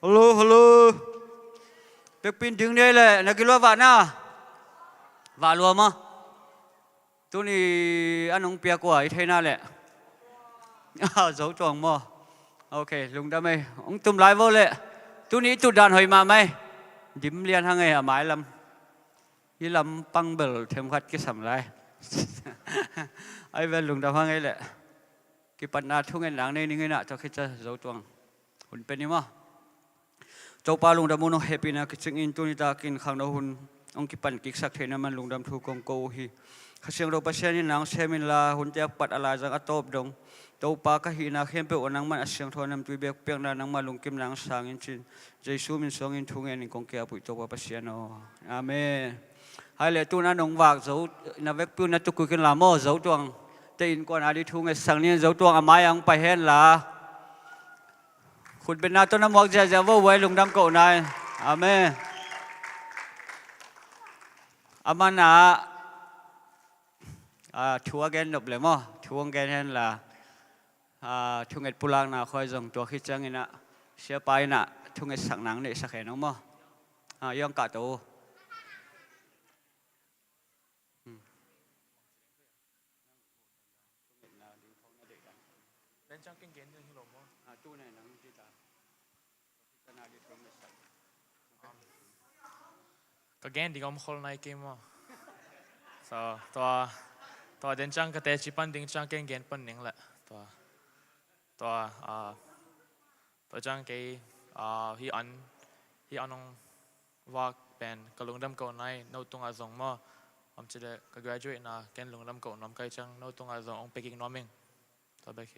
hello biết pin đứng đây là nó cái loa vạn à vạn luôn mà tôi này ăn ông bia của ấy thế nào lệ dấu tròn mà ok lùng đam mê ông tụm lái vô lệ tôi này tụt đàn hồi mà mày điểm liên hàng ngày à mãi lắm như làm băng bờ thêm khát cái sầm lại ai về lùng đam hàng ngày lệ cáiปัญหาทุกอย่างในนี้นะจะคิดจะรู้ตัวหุ่นเป็นยังไงเจ้าป่าลุงดำมุนแฮปปี้นะคิดสิ่งอินตัวนี้ตากินข้างเราหุ่นองค์กิปันกิกสักเทนั้นมันลุงดำทุกองโกฮีข้าเสียงเราประเสริฐนี่นางเชมินลาหุ่นเจ้าปัดอะไรจากอัตโตบดงเจ้าป่าก็ฮีนาเข้มเปวันนังมันเสียงทวนน้ำตุยเบียกเปียกนังมาลุงกิมนางสางอินจินใจสู้มินสองอินทุ่งเงินกงเกียบุยเจ้าป่าประเสริฐเนาะอาเมนให้เลยตัวนั้นองค์วากเจ้านาเวกปิ้วนัดตุกุยกันลาโม่เจ้าตัวแต่อินก่อนอาดิทุ่งเงินสังเนียนเจ้าตัวอามายังไปเห็นละคุณเป็นนาต้นน้ำมอกจะว่าไว้ลุงดำเก่านายอาเมนอามานาทัวร์แกนหนบเลยมั้งทัวร์แกนเห็นละทุ่งเงินปุลังนาคอยส่งตัวคิดจังอินะเสียไปนะทุ่งเงินสังนังเนี่ยสักแค่น้องมั้งย่องกะโตก็แกนดีก็มคนในเกมว่าตัวเดินจังก็แต่ชิปันดิ้งจังแกนปันหนึ่งแหละตัวจังเกฮีอันงว่าเป็นกลุงดำเก่าในนู่ตรงอาซงมั่งผมจะได้ก็ graduate นะแกนลุงดำเก่าน้ำไก่จังนู่ตรงอาซงองไปกินน้ำเองตัวเบค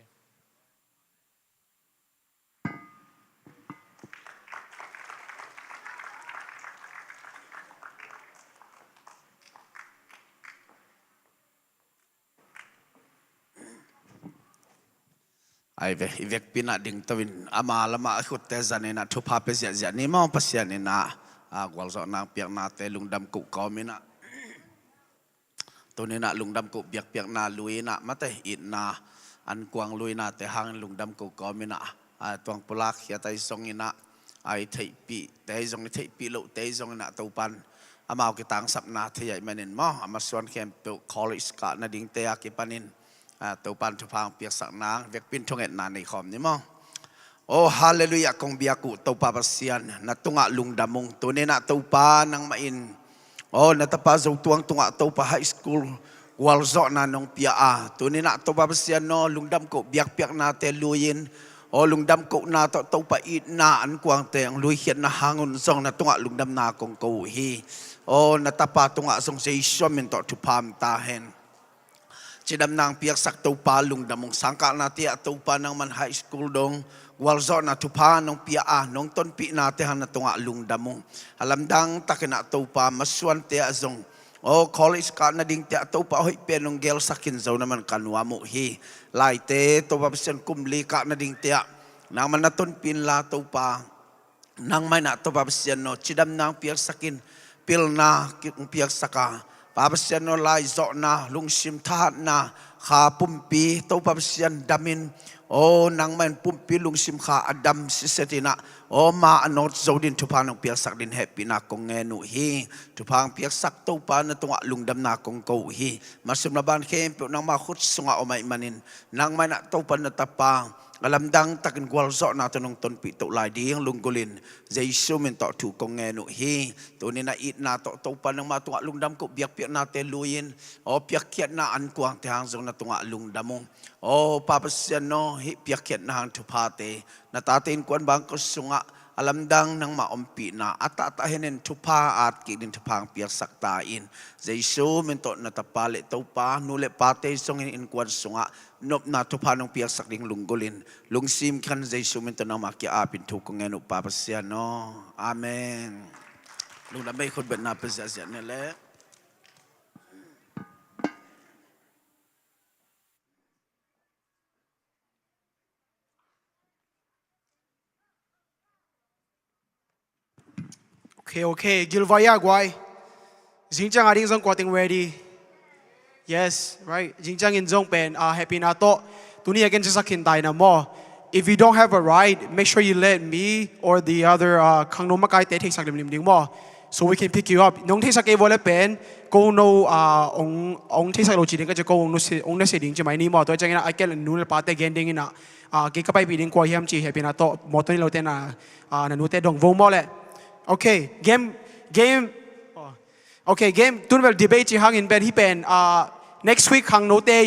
ไอ้เวกปีน่ะดิ่งตวินอามาละมาขุดเตจันนี่นะทุพาเปเสียนี่มั่งภาษานี่นะกวลสอนางเปียกนาเตลุงดำกุกอมินะตัวนี้นะลุงดำกุเปียกนาลุยนะมาเตอินนาอันกวางลุยนะเตหังลุงดำกุกอมินะตัวงปลักเขียไตซงนี่นะไอ้เทปีเตซงนี่เทปีลุเตซงนี่นะตัวปันอามาเอากิตังสับนาเทียมันนินมั่งอามาส่วนแคมเปิลคอลเลจกะนาดิ่งเตะกิปันินตัวปันทุพังเปียกสักนางเวกปินทงเอ็ดนานในคอมนี่มั้งโอ้ฮาเลลูยาคงเบียกุตัวปาปัสเซียนนัดตุงะลุงดำมงตัวนี้นัดตัวปานังมาอินโอ้นัดตาปาจงตวงตุงะตัวปาไฮสคูลวอลโซนานงเปียตัวนี้นัดตัวปาปัสเซียนโนลุงดำกุเบียกเปียกนาเตลุยินโอ้ลุงดำกุนาตัวปาอิดนาอันกวางเตงลุยเขียนนาหางุนซองนัดตุงะลุงดำนากงกูฮีโอ้นัดตาปาตุงะทรงเซชมินต่อทุพามตาเห็นจะดำนางเปียกสักตัวปาลุงดำมงสังกัดนาเตียตัวปานังมันไฮสคูลดงวอลโซนาทุพานงเปียนงต้นปีนาเตหันตัวลุงดำมงฮัลลัมดังตักนาตัวปามาส่วนเตะจงโอ้คอลเลจการนาดิ่งเตะตัวปาหอยเป็นนงเกลสักินเจ้านั้นมันกันวามุฮีไล่เตะตัวปาเปนกุมลีกานาดิ่งเตะนางมันนาต้นปีนลาตัวปานางไม่นาตัวปาเปนโนจะดำนางเปียกสักินปิลนาเปียกสักาปาเปเซียนโนไลโซนาลุงชิมทานาขาปุ่มปีตัวปาเปเซียนดามินโอ้นางมันปุ่มปีลุงชิมขาอดัมสิเซตินะโอ้มาอนอดโซดินทุพานงเปียกสักดินแฮปปี้นากงเงนุฮีทุพางเปียกสักตัวปานตัวลุงดำนากงโกฮีมาสมนบานเข้มเปียกนางมาขุดสงะอมัยมันินนางมันตัวปานตะปางกลัมดังตักินกวลโซนาตนงตนปิตุลายดีงลุงกุลินเจซูมินต่อถูกกงเงนุฮีตัวนี้นาอิดนาต่อตัวปานงมาตัวลุงดำกุเบียกเปียกนาเตลุยินโอ้เปียกเขียนนาอันกวางเตหังจงนาตัวลุงดำมงโอ้ปาปเซียนโนฮิเปียกเขียนนาหังทุพาเตนาตาเตนกวนบางก็สงะอลัมดังนังมาอมปีนาอัตตาเห็นทุพาอาจกิดินทุพางเปียกสักตาอินเจซูมินต่อนาตาปาเลตัวปานูเลปาเตสงอินกวนสงะนบนาทุพานงเปียกสักดิ่งลุงกุลินลุงซิมคันเจซูมินต่อนามาเกียอาปินทุกกงเงนุปาปเซียนโนอาเมนลุงดำไม่คนเป็นนาเปเซียนนี่แหละOkay, Gilvaya Guai. Jingjang ading zong quoting ready. Yes, right. Jingjang in zong pen happy na to. Tuni again sa sakin tayo na mo. if you don't have a ride make sure you let me or the other ข้างโน้นมาไกลเตะเทสักเล่มๆดิ้งบ่ so we can pick you up น้องเทสักเอวอลเป็นกูโน่องเทสักโลจิดิ้งก็จะกูองนั่นเสียดิ้งจะไม่นี่บ่ตัวจังงี้นะไอ้แกนู้นปาเตะเกนดิ้งนี่นะเกี่ยวกับไปปีดิ้งกว่าเฮียมจีเฮปินาโตมอตัวนี้เราเต้นนั่นนู้นเตะดงวงบ่เลยโอเคเกมโอเคเกมตุนเวลดีเบตจีฮังอินเป็นที่เป็นnext week ข้างโน้นเตะ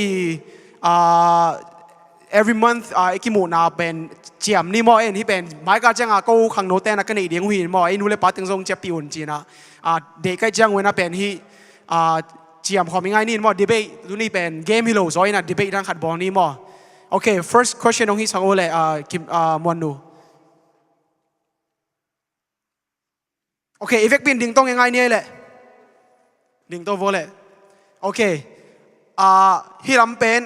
every month กี่โมงนะเป็นเจียมนี่มอเอ็นที่เป็นไม้กาจังก็ข้างโน้ตแต่นักกันเดียงหุ่นมอไอ้นู้นเลยปัดถึงทรงเจ็บปีอุ่นจีนะเด็กก็จังเว้นนะเป็นที่เจียมความง่ายนี่มอดีเบตตัวนี้เป็นเกมฮิโร่ซอยนะดีเบตทางขัดบอลนี่มอโอเค first question น้องฮิสังโอเลยคิมมวนดูโอเคอีเฟกเป็นดิ่งต้องยังไงเนี่ยแหละดิ่งตัวโวเลยโอเคฮิลัมเป็น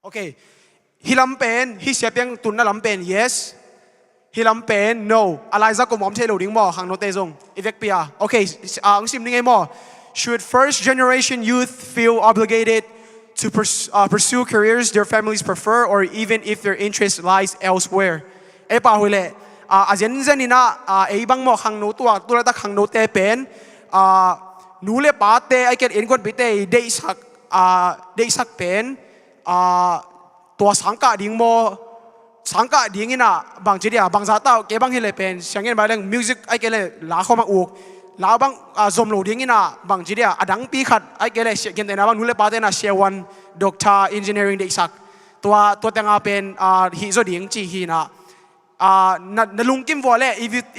โอเคฮิลัมเป็นฮิเสียเพียงตุนน่าลัมเป็น yes ฮิลัมเป็น no อะไรสักก็มอมเชลดิ้งมอขังโนเตซงอีเวกเปียโอเคอังซิมนี่ไงมอ should first generation youth feel obligated to pursue careers their families prefer or even if their interest lies elsewhere เอป่าหุยเลยอาจจะนี่นะไอ้บางมอขังโนตัวละตะขังโนเตเป็นนูเล่ป้าเตไอ้เกิดเอ็นกดบิเตได้สักเป็นตัวสังกัดดิ้งโมสังกัดดิ้งนี่นะบางทีเดียบางซาต้าเก็บบางทีเลยเป็นเสียงเงินไปเรื่องมิวสิกไอ้เกเลยลาเข้ามาอุกลาบางซอมโหลดิ้งนี่นะบางทีเดียอดังปีขัดไอ้เกเลยเสียงเงินแต่นะบางนูเล่ป้าเตนะเชียวันด็อกเตอร์อินจิเนียริงได้สักตัวแต่งเป็นฮิโซดิ้งจีฮีนะนั่นลุงกิมวอลเล่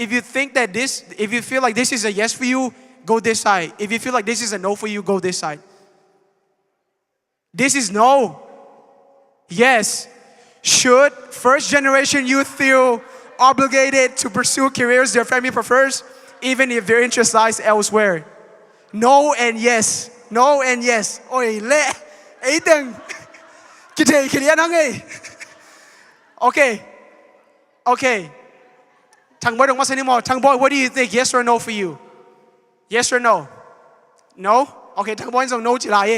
if you think that this if you feel like this is a yes for you go this side if you feel like this is a no for you go this side this is no yes should first generation youth feel obligated to pursue careers their family prefers even if their interest lies elsewhere no and yes no and yes โอ้ยเละไอ้ตึงคิดเองคิดยังไงโอเคทางบอยตรงมาเซนิมอทางบอย what do you think yes or no for you yes or no no โอเคทางบอยส่ง no จิลาย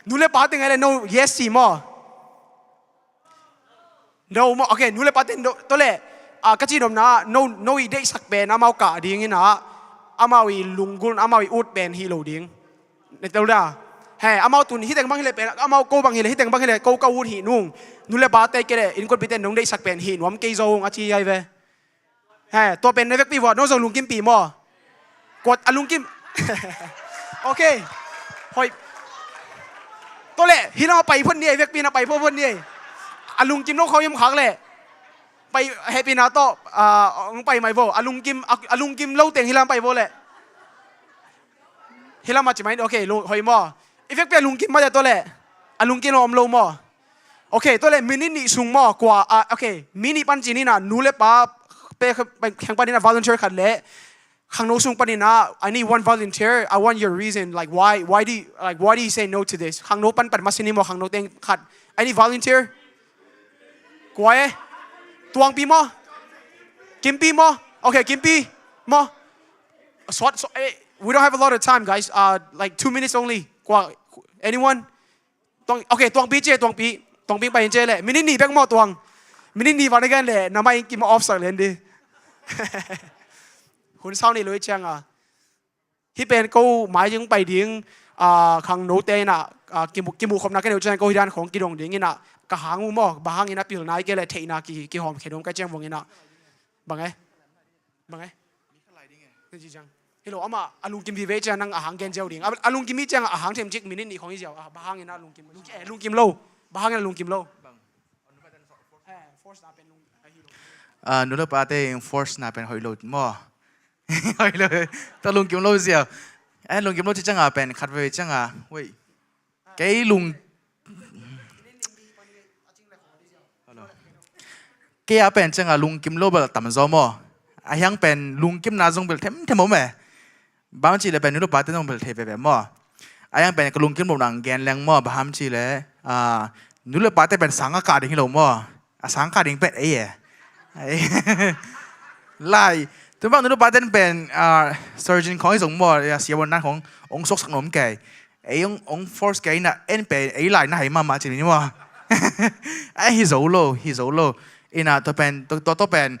นูเล่ป้าเต็งไงเลย no yes สิมอ no มอโอเคนูเล่ป้าเต็งตัวเล่ก็จีนมนะ no อีได้สักเป็นอามาอกะดิ้งนะอามาวีลุงกุลอามาวีอุดเป็นฮีโร่ดิ้งในตัวละเฮ้อามาตุนที่แต่งบางฮีเลยเป็นอามาโกบางฮีเลยที่แต่งบางฮีเลยโกวุ้นฮีนุ่งนูเล่ป้าเต็งก็เลยอินคนไปเต็งน้องได้สักเป็นฮีนวมเกยโซงอาชีพใหญ่เว้ยเฮ้ตัวเป็นในเว็บปีวอร์ดน้องส่งลุงกิมปีมอกดลุงกิมโอเคหอยตัวเล่ที่เราไปพ่นนี่เว็บปีน่ะไปพ่นนี่ลุงกิมน้องเขายิ้มขังเลยไปเฮปีนาโต้ไปไม่โวลุงกิมเล่าเตียงฮิลามไปโวเลยฮิลามมาจิไหมโอเคลุงหอยมออีเฟกเป็นลุงกิมมาจากตัวเล่ลุงกิมเราอมโลมอโอเคตัวเล่มินินี่สูงมอกว่าโอเคมินิปันจีนี่นะนูเล่ป้าไปแข่งปันนี่นะ volunteer ขัดเล่ข้างโน้นสูงปันนี่นะ I need one volunteer I want your reason like why do you say no to this ข้างโน้นปันมาสินี่มอข้างโน้นเต็งขัด I need volunteer กว่าตัวงปีมอกิมปีมอโอเคกิมปีมอwe don't have a lot of time guys like 2 minutes only กว่า anyone ตัวโอเคตัวงปีเจตัวงปีไปเจเลยมินินี่แบงค์มอตัวงมินินี่วันนี้กันเลยน้ำไม่กินมาออฟสักเลยดิคุณเศร้านี่เลยเชียงที่เป็นกูหมายถึงไปดิ้งข้างโน้ตเตน่ะกิมูคมนักกันเดี๋ยวจะกูฮิดันของกิดงดิ้งนี่น่ะกะหางงูมอกบางอย่างนะปีหน้าเกลเทน่ะกี่หอมเขดมก็แจ้งวงนี่น่ะบางไงนี่จริงจังเฮ้ยเราเอามาลุงกิมดีเวจนั่งอาหารเกนเจลดิ้งลุงกิมมีจังอาหารเทมจิกมินินี่ของอีเจ้าบางอย่างนะลุงกิมโลบางอย่างลุงกิมโลนูเลปาเต้ฟอร์สน่าเป็นหอยโลดมั่วหอยเลยตัวลุงกิมโลเสียลุงกิมโลที่จังเป็นคัดเวจังเว้ยแกลุงแกเป็นจังลุงกิมโลแบบต่ำซ้อมมั่วยังเป็นลุงกิมนาจงเป็นเทมแม่บางทีเลยเป็นนูเลปาเต้ต้องเป็นเทปแบบมั่วยังเป็นลุงกิมโลหนังแกนแรงมั่วบางทีเลยนูเลปาเต้เป็นสังกัดที่เรามั่วสังกัดที่เป็นไล่ถึงบางนูนปาเต้นเป็นsurgeon ของไอ้สงฆ์บ่เสียวันนั้นขององค์ศกสักหนมแก่ ông force cái na em bên ấy lại na hay mà chỉ như mà hi dấu lô ina to pen to pen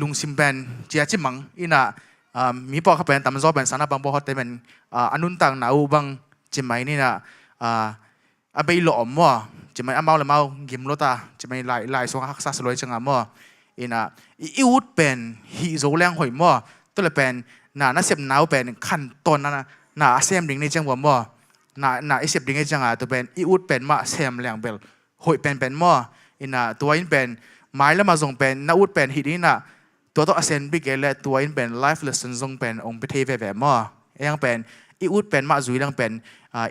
lung sim pen chia chim mang ina mi po kha pen tam zo pen sana bang bo hot pen anun tang nau bang chim mai ni na abai lo mo chim mai amau la mau gim lo ta chim mai lại so hak sa sloi changa mo ina i ut pen hi zo lang hoi mo to le pen na sep nau pen khan ton na sem ding ni chang bo mo na i sep ding ni changa to pen i ut pen ma sem lang bel hoi pen mo ina tua in pen mai la ma zong pen na ut pen hi ni na tua to asen big le tua in pen life lesson zong pen ong pe the ve mo yang pen i ut pen ma zui lang pen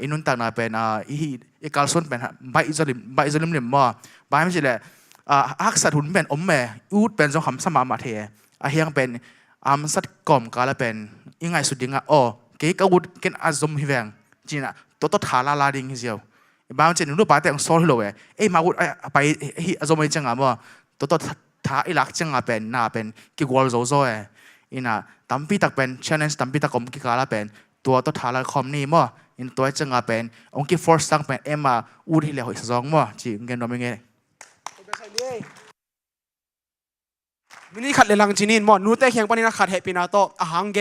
inun tak na pen i kalson pen bai zolim lim mo bai mi le hak sat hun pen om me ut pen zong ham sama ma the hiang pen sat kom ka la pen ingai su dinga o ke ka ut ken azom hi veng china to thala la ding hi ziauบางเช่นนู้นป้าแต่งโซ่เลยเอ้มาวุฒไปฮิอาจจะไม่จังอ่ะมั้งตัวท้าอีหลักจังอ่ะเป็นน่าเป็นกี่กวลโซ่โซ่อิน่ะตั้มปีตักเป็น challenge ตั้มปีตักอมกี่กาลเป็นตัวท้าละคอมนี่มั้งอินตัวจังอ่ะเป็นองค์กี่ force ตั้งเป็นมาอูดที่เหลือหัวสองมั้งจีเงินเราไม่เงี้ยมินิขัดเลยหลังจีนินมั้งนู้นแต่แข่งปนินักขัดเหตุปีนาโตอาหางเ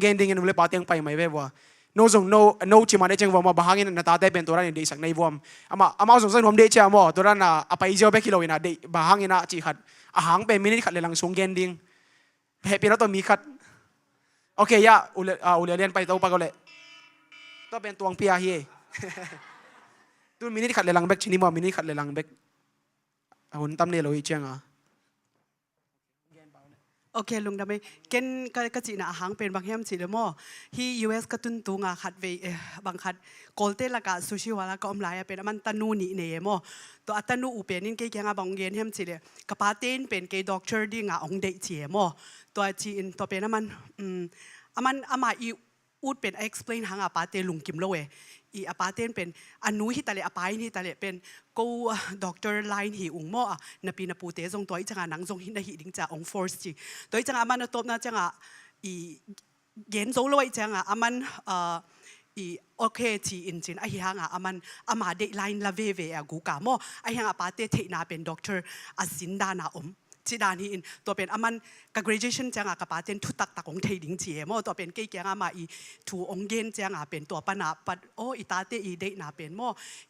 กนดิ้งนู้นเลยป้าแต่งไปไม่เว้ยno zong no chima de cheng wama bahangin na tate ben toran de sak nei wam ama zong zong nom de cha mo toran na apai jo be kilo ina de bahangin na chi khat a hang pe minute khat le lang song gen ding he pi na to mi khat okay ya ule len pai to pa ko le to ben tuang pia hi tu minute khat le lang bek chini mo minute khat le lang bek hun tam ne lo hi changโอเคลุงดำไหมเกณฑ์ก็จีน่ะหางเป็นบางแห่งสิเดมอที่ US ก็ตุนตุงอ่ะขัดเวบางขัดโกลเตละกะซูชิวาละก็อมไลน์เป็นมันตันูนี่เนี่ยมอตัวอัตนูอุเปนินเกี่ยงอ่ะบางเย็นแห่งสิเดกระปาเต้นเป็นเกี่ยด็อกเตอร์ดิ้งอ่ะองเดเจียมอตัวจีนตัวเป็นมันมาอีอูดเป็น explain หางอ่ะปาเต้ลุงกิมโลเออีอาปาเต้นเป็นอนุที่ตะเลอปายนี่ตะเลเป็นกูด็อกเตอร์ไลน์หีอุงโมอ่ะนปีนปูเตจงตัวอีจังหนังจงหินได้หิดิงจ่าองฟอร์สจีตัวอีจังมันตบนะจังอีเย็นโซลอยจังมันอีโอเคจีอินจินไอ้หางมันมาเดไลน์ละเวเวกูกาโมไอ้หางอาปาเต้เทนาเป็นด็อกเตอร์อาสินดานาจีดานี่อินตัวเป็นมันกับ graduation จังกับป้าเจนทุตักองเทดิ้งเจียมตัวเป็นเกี่ยงมาอีถูองเย็นจังเป็นตัวปนาปัดโออีตาเตอีเดนาเป็นโม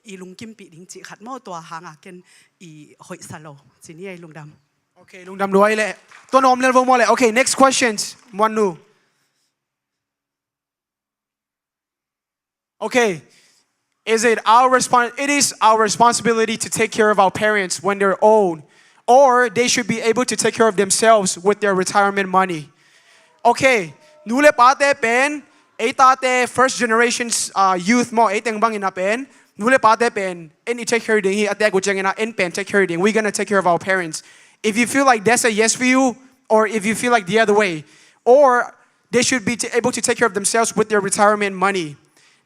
อีลุงกิมปีดิ้งจีขัดโมตัวหางเกนอีหอยสโลจีนี่ไอ้ลุงดำโอเคลุงดำด้วยเลยตัวนอมเลนวงโมเลยโอเค next questions วันนูโอเค it is our responsibility to take care of our parents when they're old or they should be able to take care of themselves with their retirement money. Okay, nule pate pen, eitate first generation's youth mo eiteng bang ina pen, nule pate pen, and take care ding hi ate gucheng ina en pen take care ding. We're gonna take care of our parents. If you feel like that's a yes for you, or if you feel like the other way, or they should be able to take care of themselves with their retirement money.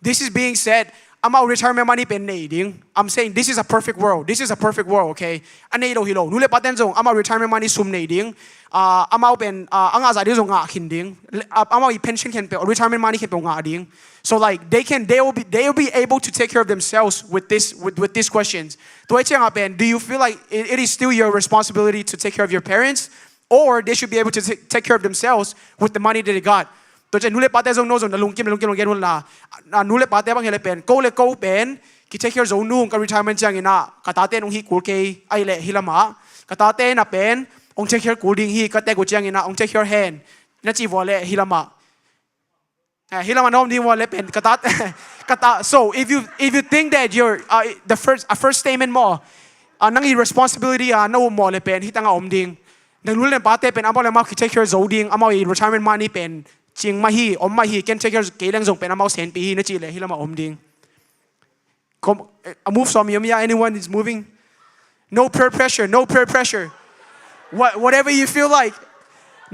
This is being said. Our retirement money pen nading. I'm saying this is a perfect world. This is a perfect world, okay? Anelo hilo. Nule paten zong our retirement money sum nading. Our pen anga zadi zong nga kinding. Our pension can pay or retirement money can pay nga ding. So like they will be able to take care of themselves with these questions. Do you feel like it is still your responsibility to take care of your parents, or they should be able to take care of themselves with the money that they got? ตัวเจนุเล่ปาเต้จงโนจงนลุงกิมนู่นล่ะนุเล่ปาเต้บางเฮเลเป็นโกเล่โกเป็นกิเทคแคร์จงนู่นกับ retirement จังอินะกาตาเต้นองฮีกูเกย์ไอเล่ฮิลามะกาตาเต้น่ะเป็นองเทคแคร์กูดิ้งฮีกาเต้กูจังอินะองเทคแคร์แฮนนั่นจีวอลเล่ฮิลามะฮิลามะน้องดีวอลเล่เป็นกาตา so if you think that you're the first statement มอนั่ง responsibility นั่งมอเล่เป็นฮิตังอมดิ้งนังนุเล่ปาเต้เป็นอามาเล่มากิเทคแคร์จงดิ้งอามา retirement money เป็นจริงมาฮีอมมาฮีเกนเทคแคร์เกลังส่งเป็นอามาเซนปีฮีนั่นจีเลยฮิลามาอมดิ้ง move some anyone is moving no peer pressure whatever you feel like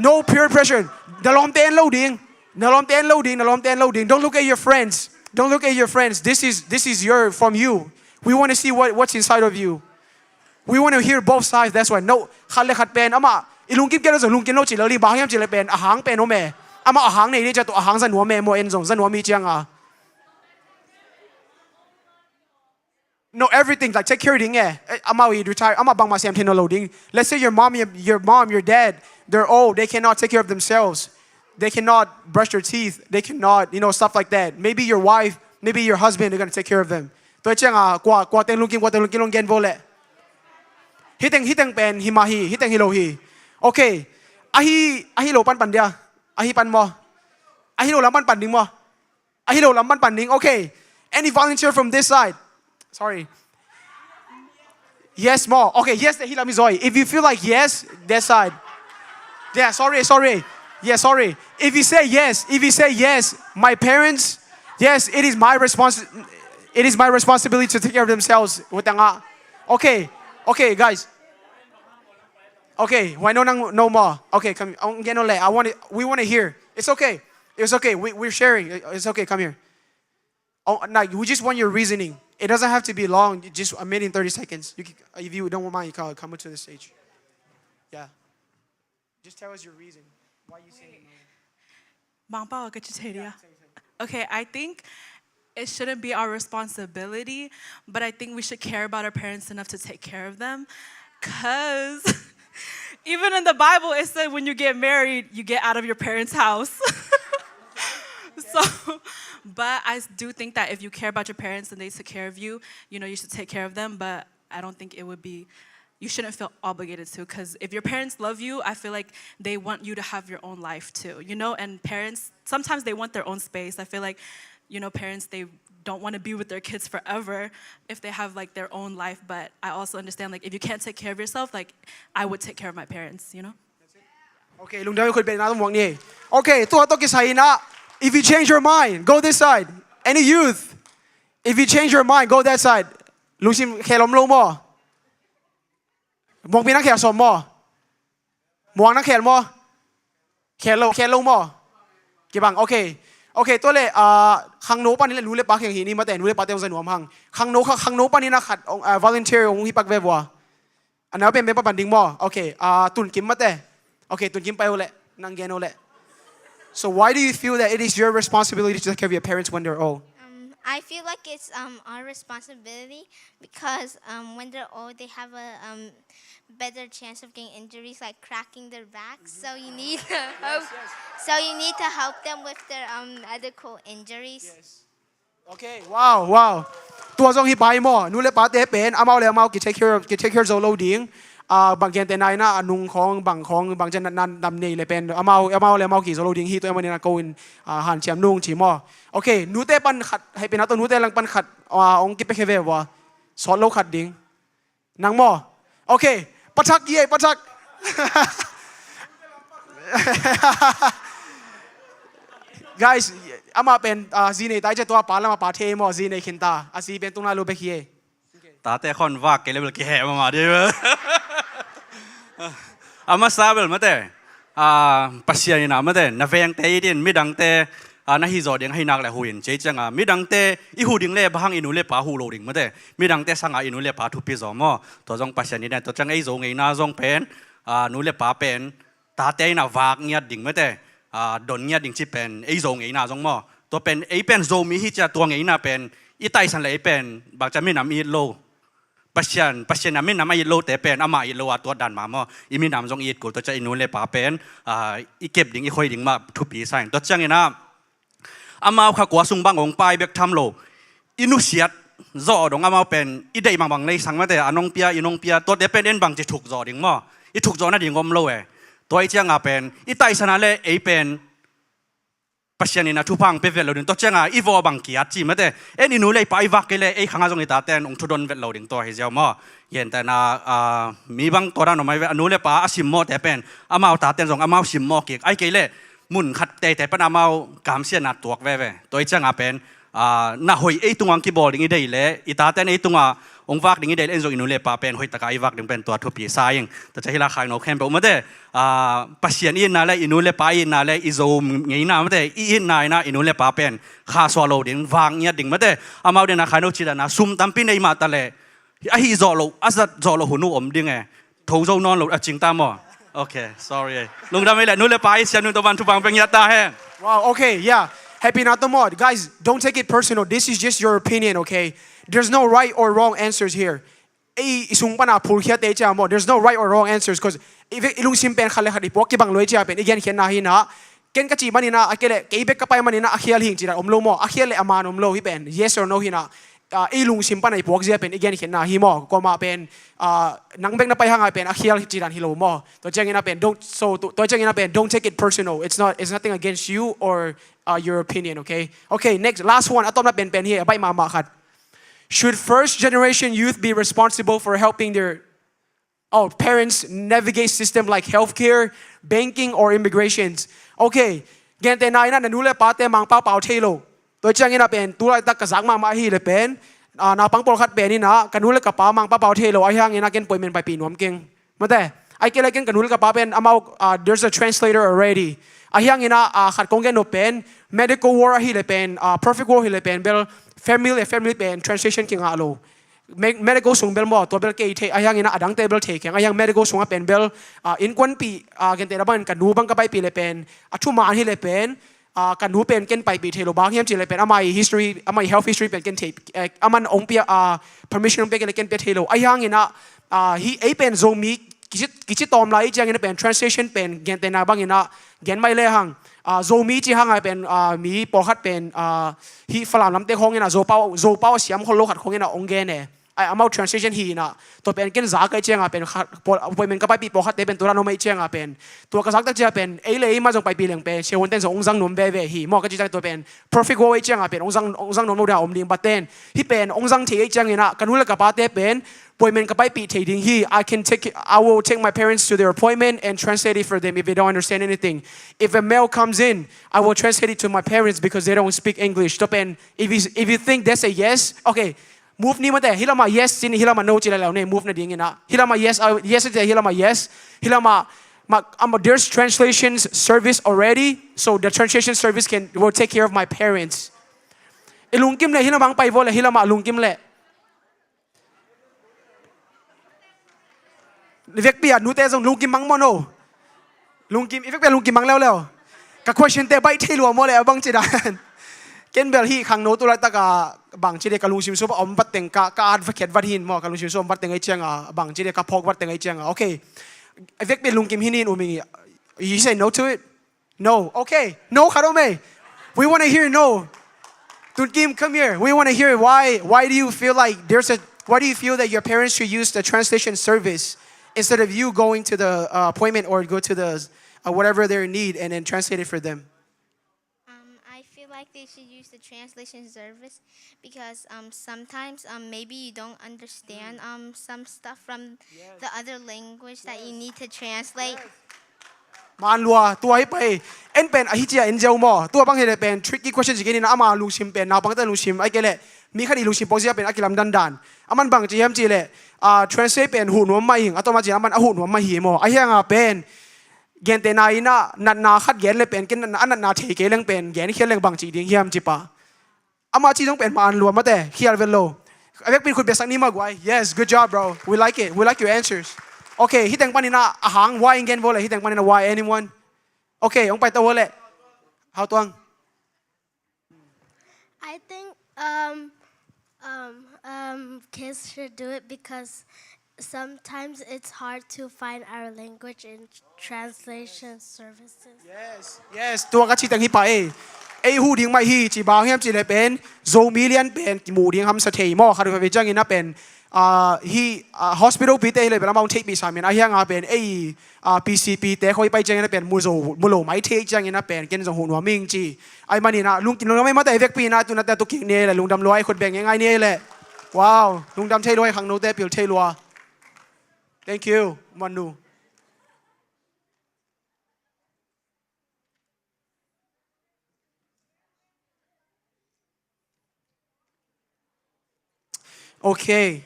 no peer pressure นลอมเต้นโลดิ้ง don't look at your friends this is your from you we want to see what's inside of you we want to hear both sides that's why no ขัดเลยขัดเป็นอามาอีลุงกินแกเราจะลุงกินโลจิเลยบางอย่างจิเลยเป็นอาหารเป็นโอเมอามาอาหารในนี่จะตัวอาหารสันหัวเมโมเอ็นส่งสันหัวมีเจียง No, everything like take care of thing. Ama we retire. Ama bang masam technology. Let's say your mom, your dad, they're old. They cannot take care of themselves. They cannot brush their teeth. They cannot, stuff like that. Maybe your wife, maybe your husband, they're gonna take care of them. Tôi chăng qua tên lung gen vô lệ. Hiteng pen himahi, hiteng hilohi. Okay, ahi lo pan dia, ahi pan mo, ahi lo lam pan ding mo, ahi lo lam pan ding. Okay, any volunteer from this side? Sorry. Yes, more. Okay, yes, the hilam is If you feel like yes, that side. Yeah, sorry. Yeah, sorry. If you say yes, my parents, yes, it is my responsibility to take care of themselves. Okay, guys. Okay, why no more? Okay, come. We want to hear. It's okay. We're sharing. It's okay. Come here. Oh, no, we just want your reasoning. It doesn't have to be long. Just a minute and 30 seconds. If you don't mind, you can come up to the stage. Yeah. Just tell us your reason. Why you saying no? Okay, I think it shouldn't be our responsibility, but I think we should care about our parents enough to take care of them. Because even in the Bible, it said when you get married, you get out of your parents' house. But I do think that if you care about your parents and they take care of you, you should take care of them. But I don't think you shouldn't feel obligated to. Because if your parents love you, I feel like they want you to have your own life too, And parents, sometimes they want their own space. I feel like, parents, they don't want to be with their kids forever if they have like their own life. But I also understand, like, if you can't take care of yourself, like, I would take care of my parents, Okay, lung daw could be another one ni. Okay, to kisay na. If you change your mind, go this side. Any youth, if you change your mind, go that side. Lusim kelom lo mo. Mong pinang kel som mo. Muang nang kel mo. Kel mo. Kibang, okay. Okay, to le, khang no pa nila lule pa kyang hini mate, lule pa tayong sa nuam hang. Khang no pa nila kat, volunteer yung hipagwebwa. Ano pa pa panding mo? Okay, tun kim mate. Okay, tun kim pa ule. Nang gen ule. So why do you feel that it is your responsibility to take care of your parents when they're old? I feel like it's our responsibility because when they're old, they have a better chance of getting injuries like cracking their backs. So you need to help them with their medical injuries. Yes. Okay. Wow. Tua zong hipai mo. Nule pa te pen. Amao ki take care zolo ding. Bang gen te nai na anung kong bang jan nan dam nei le pen. Amao ki zolo ding hi to amani na ko in han chiam nung chi mo. Okay, nute pan khat hai pen ato nute lang pan khat ong ki pe kheve wa. Sot lo khat ding. Nang mo. Okay, pachak ye pachak. Guys, ama pen zine tai je to pa la ma pa the mo zine khinta. Asi pen tung na lo be khie. ตาแต่คอนว่าเกลเบลกี่แห่มาดิเว้ยอามาซาเบลมาแต่ปัสยานี่นะมาแต่นาเวียงเตยดินมิดังเตนาฮิจอดยังให้นักเลยหูยินเจ๊จังมิดังเตอีหูดิ่งเล่บางอินุเล่ปาหูโลดิ่งมาแต่มิดังเตสังอินุเล่ปาทุพิจอมอตัวจงปัสยานี่เนี่ยตัวจังไอ้จงไอ้นาจงเป็นนุเล่ปาเป็นตาเตยน่ะวากเงียดดิ่งมาแต่ดนเงียดดิ่งที่เป็นไอ้จงไอ้นาจงมอตัวเป็นไอ้เป็นโซมีที่จะตัวไอ้นาเป็นอีไตสันเลยเป็นบางจะไม่นำอีโลปัจจัยนั้นไม่นำมาอิโลแต่เป็นอามาอิโลตัวดันมาม่อีมีนำจงอีดกูตัวจะอินุเลป่าเป็นอีเก็บดิ่งอีคอยดิ่งมาทุปีใส่ตัวจังงี้นะอามาข้ากว่าซุงบังองไปเบกทำโลอินุเสียดจ่อดงอามาเป็นอีได้บางในสังมาแต่อนงเปียตัวเดเป็นเอ็นบางจะถูกจ่อดิ่งม่อีถูกจ่อนั่นดิ่งงมโลตัวไอ้เจ้าเป็นอีไตสนาเลไอเป็นปัจจัยนี้นะทุพังเป็นเวลเราดึงตัวเจ้าอีวอบางกียจีมาแต่เอ็นอินูเลยไปวักกันเลยไอ้ข้างจงอีตาเต้นองทุดนเวลเราดึงตัวให้เจ้าม่เย็นแต่นะมีบางตัวนั้นออกมาอนุเลยป้าอาชิมม่แต่เป็นอามาตาเต้นจงอามาชิมม่เกี่ยไอ้เกลี่ยมุนขัดแต่เป็นอามากามเสียนัดตัวเว่ตัวไอ้เจ้าเป็นน่าหอยไอ้ตัวอังกีบอลดึงอีได้เลยอีตาเต้นไอ้ตัวองวักดิ่งได้เล่นจงอินุเลป้าเป็นหอยตะกายวักดึงเป็นตัวทุบปีสายแต่จะให้ราคาโนแคนเป็นมาแต่ปัจจัยนี้น่าเลยอินุเลป้าอินน่าเลยอิโซมเงี้ยน่ามาแต่อินน่านะอินุเลป้าเป็นข้าสวาโลดิ่งวางเงี้ยดิ่งมาแต่อามาเดน่าขายโนชิดานะซุ่มตั้มปีในมาตะเลยไอ้จอโลอาจจะจอโลหุ่นอมดิ่งไงทูโจนอนโลจริงตามมั้งโอเค sorry ลุงทำไม่ได้นุเลป้าเสียนุตัววันทุบังเป็นยัตตาแห้ง Wow, okay, yeah. happy not the mod guys don't take it personal this is just your opinion okay there's no right or wrong answers here isung pana phul khia te cha mo there's no right or wrong answers because if ilung sim pen khale khadi pok ki bang loi cha pen again khian na hi na ken ka chi manina akele ke bek ka pai manina akhial hing chira omlo mo akhial le aman omlo hi pen yes or no hi na ilung sim pana pok zia pen again khian na hi mo ko ma pen nang bek na pai hanga pen akhial chiran hi lo mo to chang ina pen don't so to chang ina pen don't take it personal it's nothing against you or your opinion okay next last one atom na pen here bai ma khat should first generation youth be responsible for helping their parents navigate system like healthcare, banking or immigrations? Okay, gente na ina nanule pate mang pa pau thelo. Tôi chang ina pen tu lai tak kazak mang ma hi le pen na pang pol khat pen ina kanule ka pa mang pa pau thelo ai hang ina ken poimen pai pi nom keng. Mate ai ke lai ken kanule ka pa pen amau there's a translator already. Ai hang ina khat kong ken no pen medical war hi le pen perfect war hi le pen bel family pen translation king alo medical sung bel mo to bel ke the ayang ina adang table the keng ayang medical sung pen bel in kwan pi gen te ban kan nu bang ka pai pi le pen athu ma hi le pen kan nu pen ken pai pi the lo bang hiam chi le pen amai health history pen ken the aman ong pi permission pe ken pe the lo ayang ina hi a pen zomi kichit tom lai chang ina pen translation pen gen te na bang ina gen mai le hang Zomi chi hang ai pen mi po khat pen hi falam lam te khong ina zo pao siam khol lo khat khong ina ongge ne ai amount translation hi na to pen ken za kai chenga pen appointment ka pai pi po khat te pen tura no mai chenga pen to ka zak tak cha pen ei le ma jong pai pi leng pe chewon ten ong jang nom be ve hi mo ka chi ta to pen perfect way chenga pen ong jang nom lo da om ding baten hi pen ong jang the ei chang ina kanula ka pa te pen appointment ka pai pi the ding hi I will take my parents to their appointment and translate it for them if they don't understand anything. If a mail comes in, I will translate it to my parents because they don't speak English. Top and if you think that's a yes, okay. Move ni mate hilama yes sin hilama no chila law ne move na ding ina hilama yes yes hilama yes hilama there's translations service already so the translation service will take care of my parents. Ilungkim le hilama ang pai vo le hilama lungkim le Vek pia nu te zong lungkim mang mono lungkim vek pia lungkim mang leo ka question te bai thelo mo le abang chidan ken bel hi khang no tu la ta ka bang chi de ka lung sim so om bat teng ka advocate wat hin mo ka lung sim so bat teng ai chenga bang chi de ka phok wat teng ai chenga okay vek pe lung kim hinin umi you say no to it no okay no kharome we want to hear no Tun Kim come here we want to hear why do you feel like why do you feel that your parents should use the translation service instead of you going to the appointment or go to the whatever their need and then translate it for them? I feel like they should use the translation service because sometimes maybe you don't understand some stuff from the other language that you need to translate. Man lua tua hi pai en pen a hi chia en jau mo tua bang he pen tricky question ji ni na ama lu sim pen na bang ta lu sim ai kele mi khadi lu sim posia pen akilam dan aman bang ji ham ji le translate pen hu no mai hing atoma ji aman a hu no mai hi mo a hianga pen gen te na ina na khat gen le pen ken na the ke leng pen gen khel leng bang ji ding hiam ji pa ama chi jong pen man lua ma te khial vel lo avek pin khut be sang ni ma gwai yes good job bro we like it we like your answers okay hiteng panina ahang why again vole hiteng panina why anyone okay ong pai ta vole how tuang I think kids should do it because sometimes it's hard to find our language in translation services. Yes tua ka chi tang hi pa ai hu ding mai hi chi bang hiam chi le pen Zomi lian pen ki mu ding ham sa thei mo khadu ve chang ina pen he hospital pi te le bela mount take pi samin a hiang a pen ei PCP te khoi pai chang ina pen mu lo mai the chang ina pen ken zo hu no ming chi ai mani na lung kin lo mai ma te vek pi na tu na te tu king ne le lung dam loi khot beng ngai ne le wow lung dam thei loi khang no te pil thei lua thank you manu okay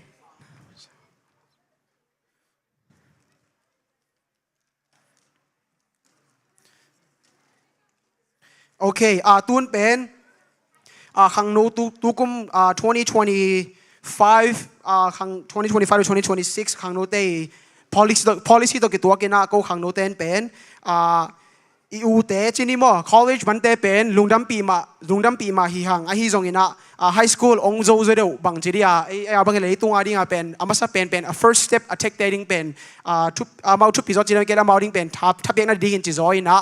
okay tun pen khang no tu kum 2025 khang 2025 to 2026 khang no te policy to ki tua ke na ko khang no ten pen อูเตจินิโม college มันเตเป็นลุงดำปีมาฮิฮังไอฮิซงอินะhigh school องโจเดวบางจีเดียบางเลยตัวดิ้งเป็นมาซาเป็น a first step a take dating เป็นทุบมาทุบพิจารณาเกล้ามาดิ้งเป็นทับยังนั่นดิ้งจิจอยนะ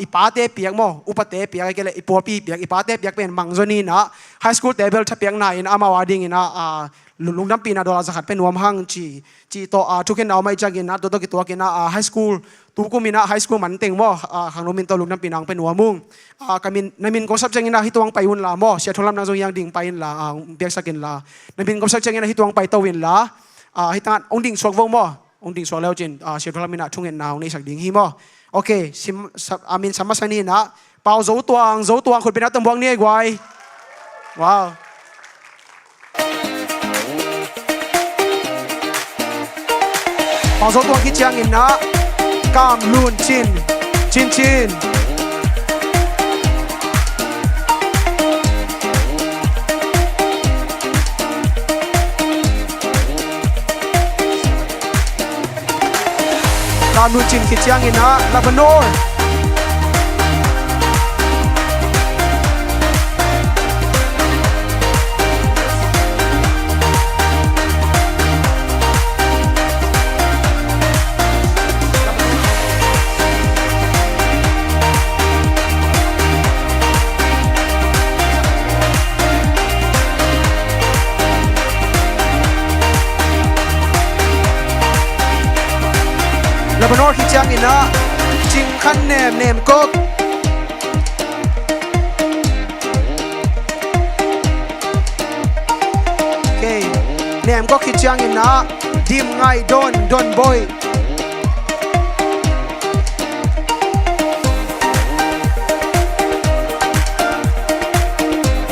อีปาเตปียกโมอุปเตปียกเกล้าอีปัวปีปียกอีปาเตปียกเป็นบางจนีนะ high school table ทับยังนั่นมาดิ้งนะลุงดำปีน่ะโดนสักเป็นวมหังจีโตทุกคนเอาไม่จักินนะตัวกิตัวกินนะ high school ตุกุมินะ high school มันเต็งโมหางโนมินตัวลุงดำปีนังเป็นวมุงกามินนามินก็สับจังกินนะฮิตวงไปวุ่นละโมเสียทุลำนางจงยังดิ่งไปละเบียกสักกินละนามินก็สับจังกินนะฮิตวงไปตัววินละฮิตงานองดิ่งสวกวงโมองดิ่งสวกแล้วจินเสียทุลำมินะทุ่งเงินนาวในสักดิ่งฮิโมโอเคอามินสมัสนีนะเป่าโจตัวคนเป็นนักตำบวงนี่ไงว้าวพอโซตัวคิดยังอินนะกามลูนชินกามลูนชินคิดยังอินนะลาบานอนลาบานอนคิดยังอินนะจิงคันเนมก็โอเคเนมก็คิดยังอินนะดิมไงดอนบอย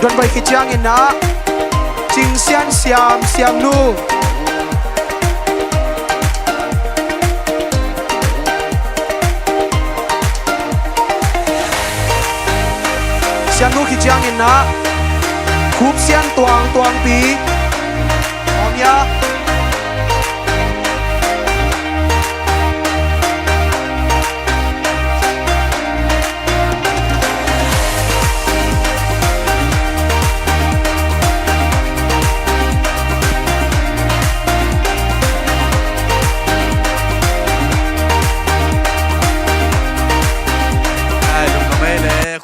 ดอนบอยคิดยังอินนะจิงเซียนเซียมนูเซียนลูกคิดยังอินนะคูบเซียนตวงปีพร้อมยา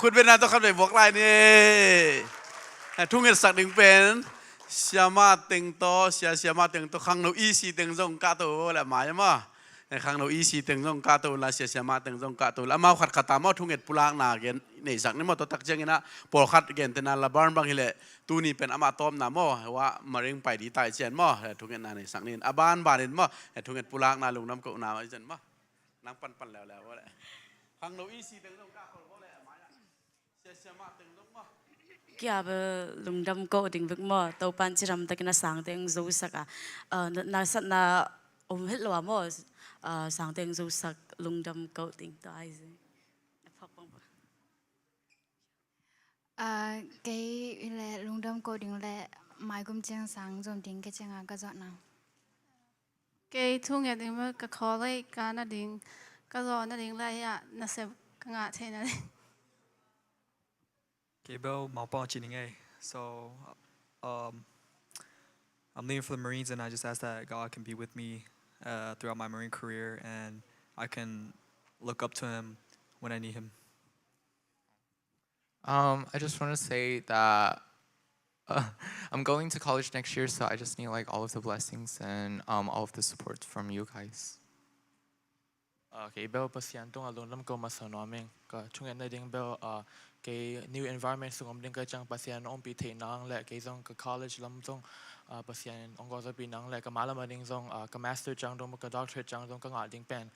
คุณเป็นนายต้องคำไหนบอกไรนี่ทุ่งเงินสักหนึ่งเป็นเสียมาเต็งโตเสียมาเต็งโตขังโนอีสีเต็งจงกาโตแหละหมายมั้ยในขังโนอีสีเต็งจงกาโตละเสียมาเต็งจงกาโตแล้วมาขัดตามมาทุ่งเงินปุลางนาเกนในสักนี่มาตัวตักเจงนะปอขัดเกนแต่นาละบ้านบางทีแหละตูนี่เป็นอามาตอมนาโมว่ามาเร่งไปดีตายเชียนมั้ทุ่งเงินนาในสักนี่อาบ้านเห็นมั้ทุ่งเงินปุลางนาลงน้ำกุนาไอ้เจนมั้นั่งปั่นแล้วว่าแหละขังโนอีสีเต็งจงกาโตkia bờ lùng đâm cổ đình vực mò tàu pan chỉ làm tay cái sáng tiếng dâu sắc na sát na hết lúa mò sáng tiếng dâu sắc lùng đâm cổ đình to ai gì cái là lùng đâm cổ đình là mai cũng chẳng sáng dồn tiếng cái chẳng cái dọn nào cái thu nghe đình mà cái khó lấy cái na đình cái dọn na đình lại à na sẽ cái ngã thế này Gabriel Malpong. So I'm leaving for the Marines, and I just ask that God can be with me throughout my Marine career, and I can look up to Him when I need Him. I just want to say that I'm going to college next year, so I just need like all of the blessings and all of the support from you guys. Gabriel pasian tung alung lam ko masanaming ka chung en ding bel cái new environment sung ding ka chang pasian ong pi the nang le cái zong ka college lam zong pasian ong go za pi nang le ka malama ding zong ka master chang dong ka doctorate chang dong ka nga ding pen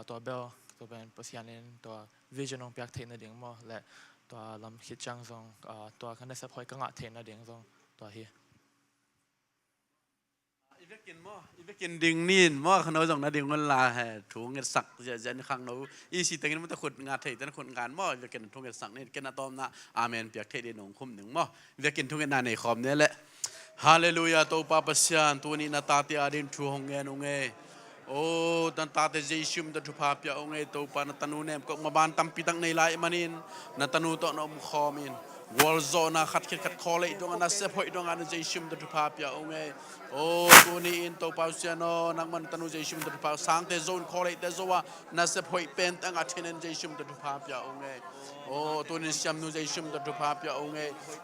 to bel to ben pasian in to vision ong pyak the na ding mo le to lam hit chang zong to kan da sa phoi ka nga the na ding zong to hi Ivekin ding nin mo khano jong na ding ngon la he thu nget sak ja jan khang no i si tengin mo ta khut nga thei tan khut ngan mo ivekin thu nget sak ni ken atom na amen piak thei de nong khum ning mo ivekin thu nget na nei khom ne le hallelujah to pa pasyan tu ni na ta ti adin thu hong nge no nge โอ้ตันตาเตเจชุมตัทุภาพยาองไงตัวปานัตนูเนมก็มาบานตั้มปีตังในลายมันินนัตนูตัวนอมคอมินวอลโซนาขัดขิดขัดคอเลยดวงนัสเซพอยดวงอันเจชุมตัทุภาพยาองไงโอ้ตัวนี้อินตัวเปาเซียโนนักมันตนูเจชุมตัทุภาพสังเตโซนคอเลยเตโซวานัสเซพอยเป็นตั้งอาทิตย์นเจชุมตัทุภาพยาองไงโอ้ตัวนี้ชัมนูเจชุมตัทุภาพยาองไง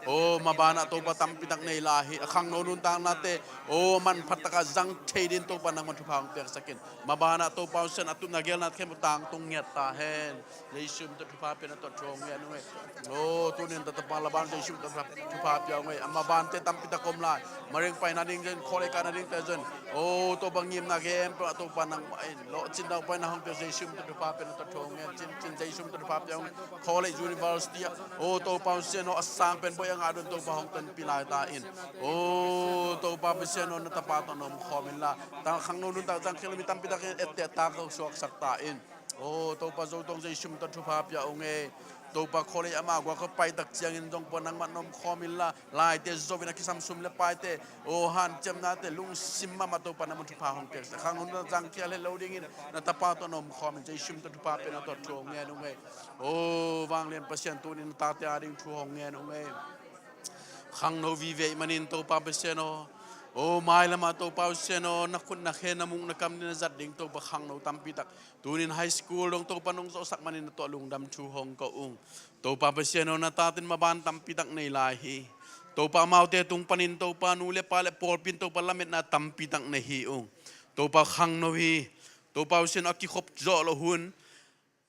โอ้มาบานตัวปตั้มปีตังในลายขังโนนุนตังนาเตโอ้มันพัตกาจังเทดินตัวปนักมันทุภาพเปียกสกินมาบานตัวเปาเซียนตุนนาเกลนัดเข้มตังตรงเงียตาเฮนเจชุมตัทุภาพเป็นตัวชงเงียนุ่ยโอ้ตัวนี้ตัดปาลบานเจชุมตัทุภาพยาองไงมาบานเตตั้มปีตะคมลายมาเร่งไปนาดิ้งเจนคอเลกานาดิ้งเตจนโอ้ตัวบังยิมนาเกมตัวปนังไอ้โลจินดาวไปนาห้องเจชุมตัทุภาพเป็นตัวชงเงียจินเจชุมตัทุภาพยาองคอเลยูนิเวอร์ซิตี้โอ้ตัวเปาเซียนอัสสังเป็นบ่ยังอาดุนตัวปะห้องตันปีลายตาอินโอ้ตัวเปาเซียนนัตปาตนมคอมินละตั้งขังโนนุนตั้งจังคิลมิตัมปีตะเกเอตเตตาเขาสวกสักตาอินโอ้ตัวปะโจตงเจชุมตัทุภาพยาองตัวปะคอเลอามากว่าเขาไปตักเจียงอินจงปนังมันนมคอมินละลายเตโซวินักสัมซุมเลไปเตโอ้ฮันเจมนาเตลุงซิมมาตัวปนังมันทุภาห้องเตสขังโนนุนจังคิลเลโลดิ้งอินนัตปาตนมคอมินเจชุมตัทุภาพเป็นตัวโจงเงี้ยนุ่งโอ้วางเลียนเปอร์เซ็นต์ตัวนี้ตาเตอาดิ้งทูห้องเงี้ยนุ่งขังโนวีเวมันอินตัวปาเปเซโนโอ้ไม่ละมาตัวปาเซโนนักคุณนักเฮนมุงนักกำนินจัดดิ่งตัวปะขังโนตัมปีตักตัวนี้ไฮสคูลลงตัวปนงโซสักมันอินตัวลุงดำชูหงก็อุ้งตัวปาเปเซโนนัตาตินมาบานตัมปีตักในลายฮีตัวปาเมาเตตุงปนินตัวปานูเลปาเลปอลปินตัวปาละเม็ดนาตัมปีตักในฮีอุ้งตัวปาขังโนฮีตัวปาเซโนอักขิขบจ่อละหุน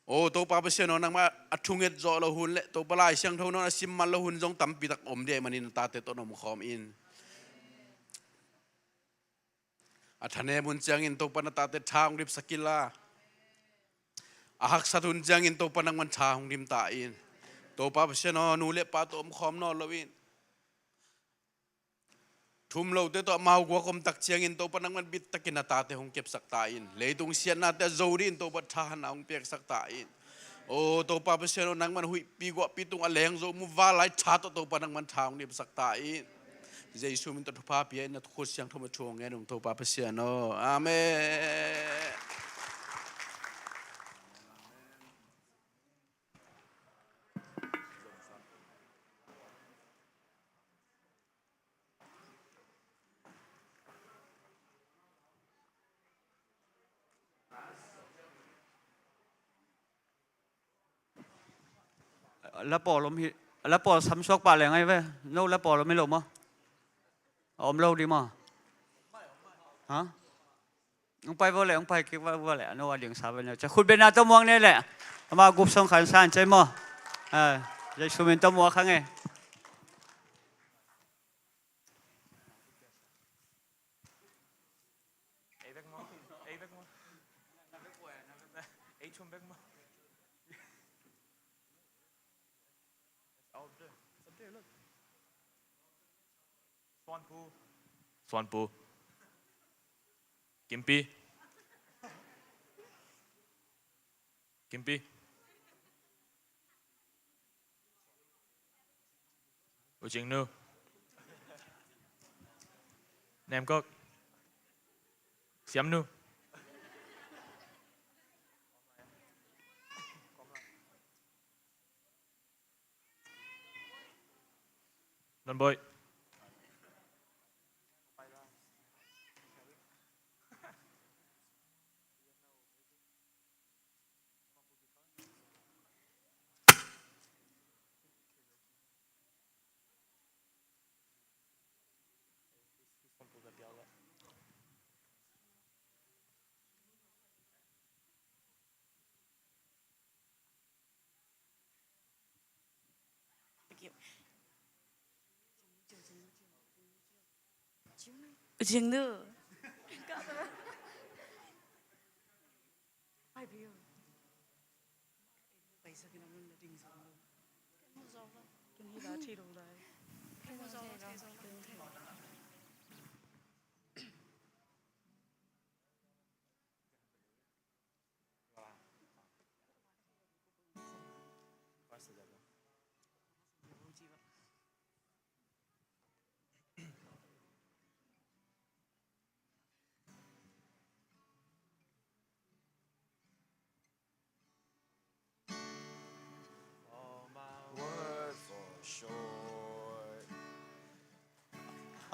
โอ้ตัวปาเปเซโนนักมาอัทุงเอ็ดจ่อละหุนเละตัวปลายเชียงเท่านั้นซิมมาละหุนจงตัมปีตักอมเดมันอินตาเตตัวนมคอมอินอัฐานมุนจังอินตัวปนตาเตทางริบสกิลาอาหักสัตุนจังอินตัวปนังมันทางริมตาอินตัวปาเปเชนอนูเลปาตัวอมคอมนอลวินทุ่มโลเตตัวมาหัวคมตักเชียงอินตัวปนังมันบิดตะกินตาเตหงเก็บสักตาอินเลยตุงเสียนาเตโจดินตัวปัทานองเปียกสักตาอินโอ้ตัวปาเปเชนอนังมันหุยปีกว่าปีตุงอเลงโจมุวาไลชาตัวปนังมันทางริมสักตาอินเจสุมินตุภาพเย็นนัทุกเสียงทมชงเงินตัวปาเปเซียโนอาเมแล้วปอลมแล้วปอซ้ำซอกปลาแหลงไงเว้ยโน่แล้วปอเราไม่ลงมั้งอมโลดีมั้งฮะลงไปว่าแหละลงไปคิดว่าแหละโน่ว่าเลี้ยงสาวเนี่ยจะคุณเป็นนาตัวมวงนี่แหละมากุบสงขันสานใจมั้งจะชูเป็นตัวมัวครั้งไงสวนปูกิมปีอุจิงนูแนมก็เสียมนูนนบอยจริงเนอะไปสักน้ำมันดิ่งสองจนที่ร้านที่เราได้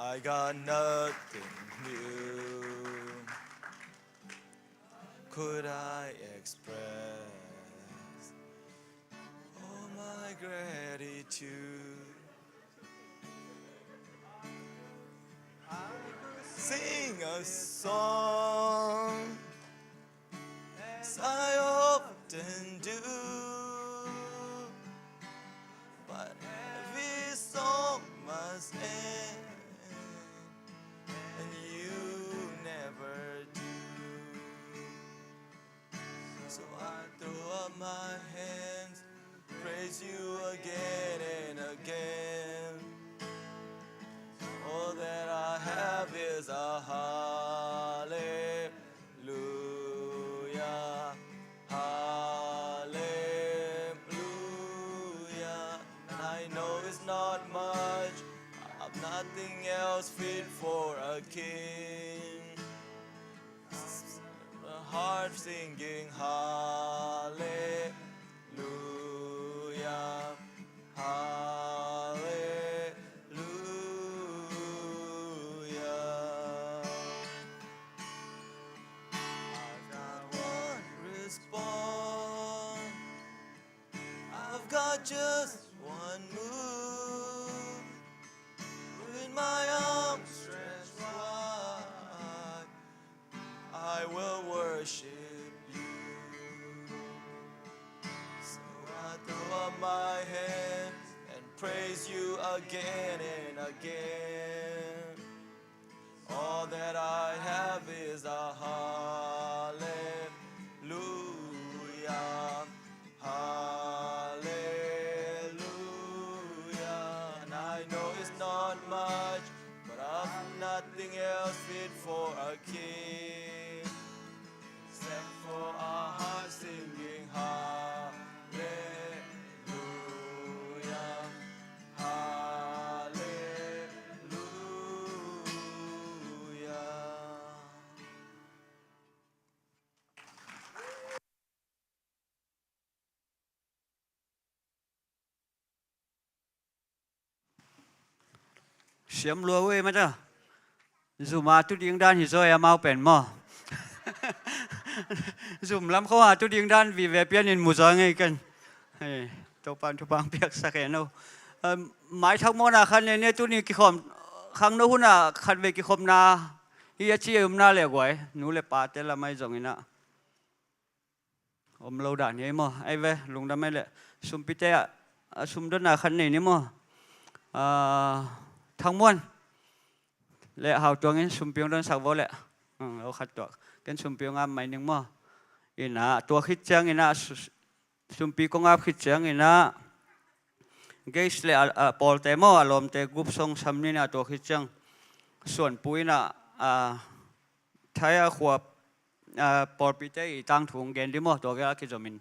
I got nothing new. Could I express all my gratitude? Sing a song as I often do, but every song must end, and you never do. So I throw up my hands, praise you again and again. All that I have is a hallelujah, hallelujah. And I know it's not much, I'm nothing else fit for a king. A heart singing hallelujah, hallelujah. I've got one response, I've got just one move, with my arms stretched wide, I will worship you. So I throw up my hands and praise you again and again. All that I have is a hallelujah, hallelujah. And I know it's not much, but I've nothing else fit for a king, except for a heart singing hallelujah, hallelujah. xiêm lúa quê mà cha dù mà tu điên đan thì rồi mau bền mò dù lắm khó tu điên đan vì về biển nên mù gió ngay cần tàu pan biếc sắc cái nào máy thang mò na khăn này tu ni kí khom khang nó hun na khăn về kí khom na hi chi na lẹ quái nú lẹ pa tê là mai giống ina lâu đàn này mò ai về lùng đam mai lẹ sum pite sum đơn na khăn này nè mò thang muôn lệ hào tuang in sum piong đơn sắc vô lệเราขัดตัวกันสมปีงามไม่หนึ่งมั้งอินะตัวคิดจังอินะสมปีกงอาคิดจังอินะเกสเลปอลเตมอารมณ์เตกุบทรงซ้ำนี่นะตัวคิดจังส่วนปุ้ยนะไทยขวบปอลปีเตอีตั้งถุงเกนดิมั้งตัวแกคิดจะมิน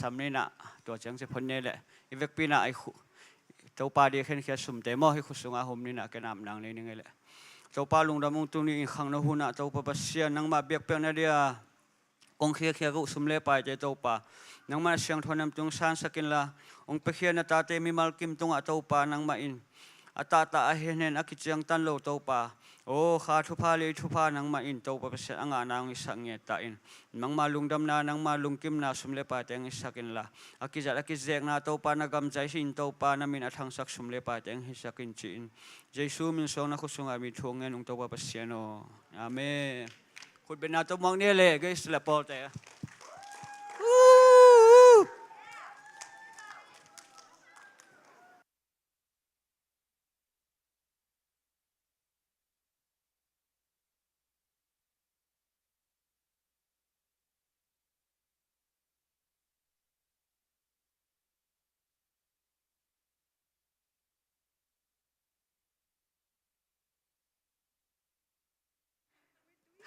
ซ้ำนี่นะตัวจังจะพ้นเนี่ยแหละอีเวกปีนะไอตัวปาดีขึ้นแค่สมเตมอให้ขุดสงอาหมนี่นะแกนำนางนี่นึงเลยเจ้าป้าลุงดำมุงตุนี่ขังนหุนะเจ้าป้าเสียนังมาเบียกเปียกนั่นเดียกงเขียก็สมเล่ไปเจ้าป้านังมาเสียงทนน้ำตุงสานสกินละองไปเขียนตาเตมีมัลกิมตุงเจ้าป้านังมาอินตาเห็นอากิจยังตันโลเจ้าป้าโอ้ข้าทุพาเลยทุพานังมาอินเจ้าป้าเสียงานางอิสังเงตาอินนังมาลุงดำนานังมาลุงกิมนาสมเล่ไปเตงอิสักินละอากิจเจกนาเจ้าป้านากำใจสินเจ้าป้านามินอัฐังสักสมเล่ไปเตงอิสักินจีนเยซูมินสองนักขุดสงอามีทวงเงินองตัวป้าเสียโนอาเมนคุณเป็นนาตัวมองเนี่ยเลยก็อิสระปอลแต่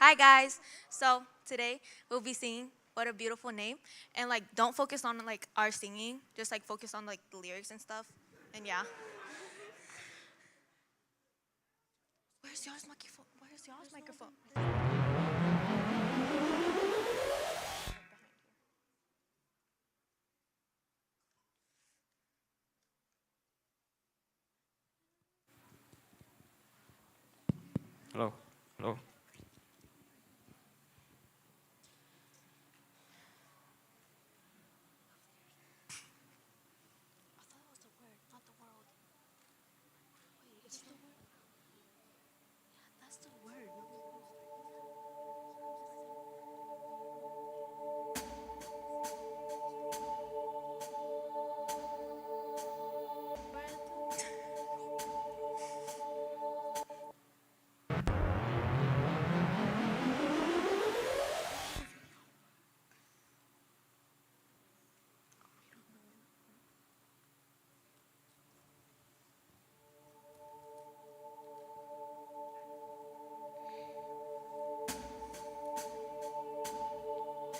Hi guys. So today we'll be singing "What a Beautiful Name," and like don't focus on like our singing, just like focus on like the lyrics and stuff. And yeah. Where's y'all's microphone? Where's y'all's microphone? Hello. Hello.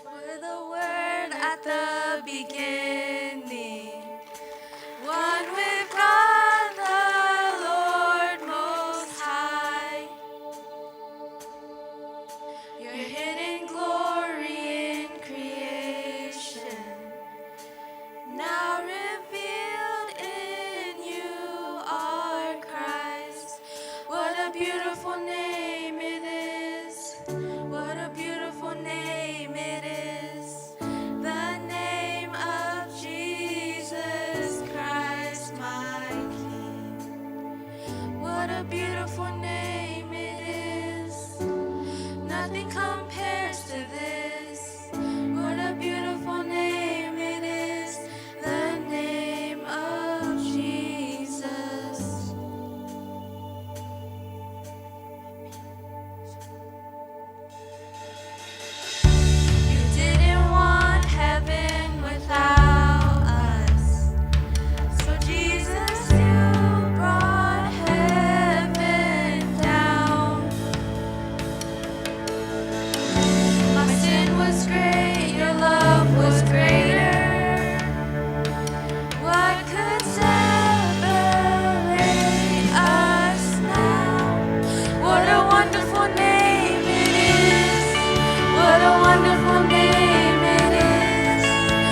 With the word at the beginning, one with God the Lord Most High. Your hidden glory in creation, now revealed in you are Christ. What a beautiful name it is. What a beautiful name it is. The name of Jesus Christ, my King. What a beautiful name it is. Nothing compares to this. What a beautiful name it is. The name of Jesus. You didn't want heaven without us. So Jesus, you brought heaven down. My sin was great, your love was greater. What could separate us now? What a wonderful name it is. What a wonderful name it is.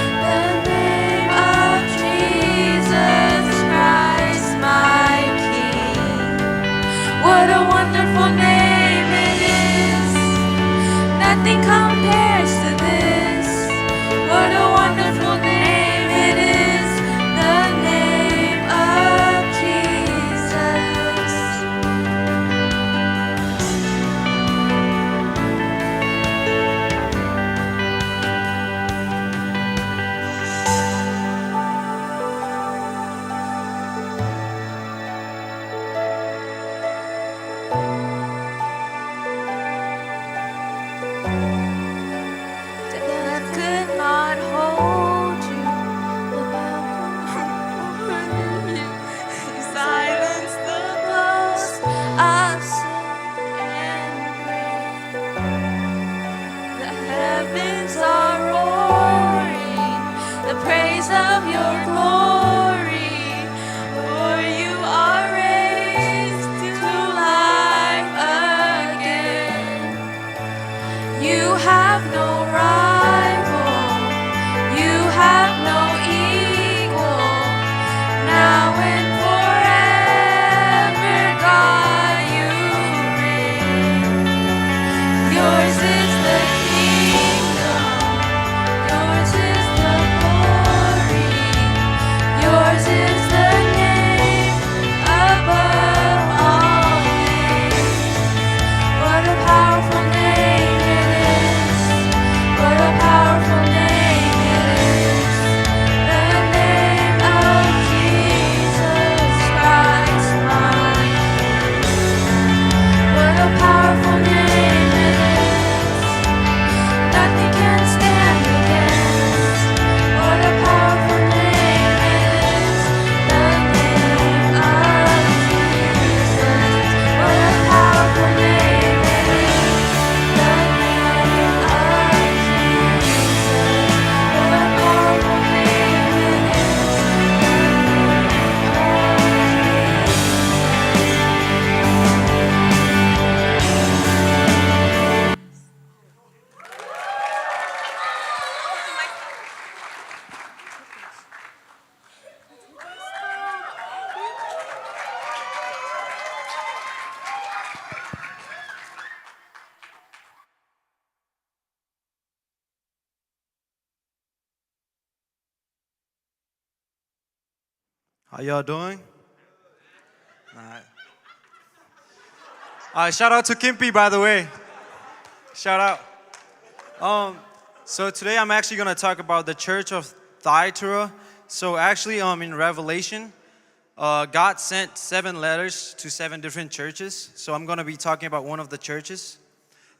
The name of Jesus Christ, my King. What a wonderful name it is. Nothing compares to this. What a wonderful name it is. The name of Jesus. Death could not hold you. You silenced the ghost of sin and grave. The heavens are roaring the praise of your glory. For you are raised to life again. You have no rival, you have no equal. Now and forever, God, you reign. Yours is the kingdom, yours is the glory. How y'all doing? All right, shout out to Kimpy, by the way. Shout out. So today I'm actually going to talk about the church of Thyatira. So actually, in Revelation, God sent 7 letters to 7 different churches. So I'm going to be talking about one of the churches.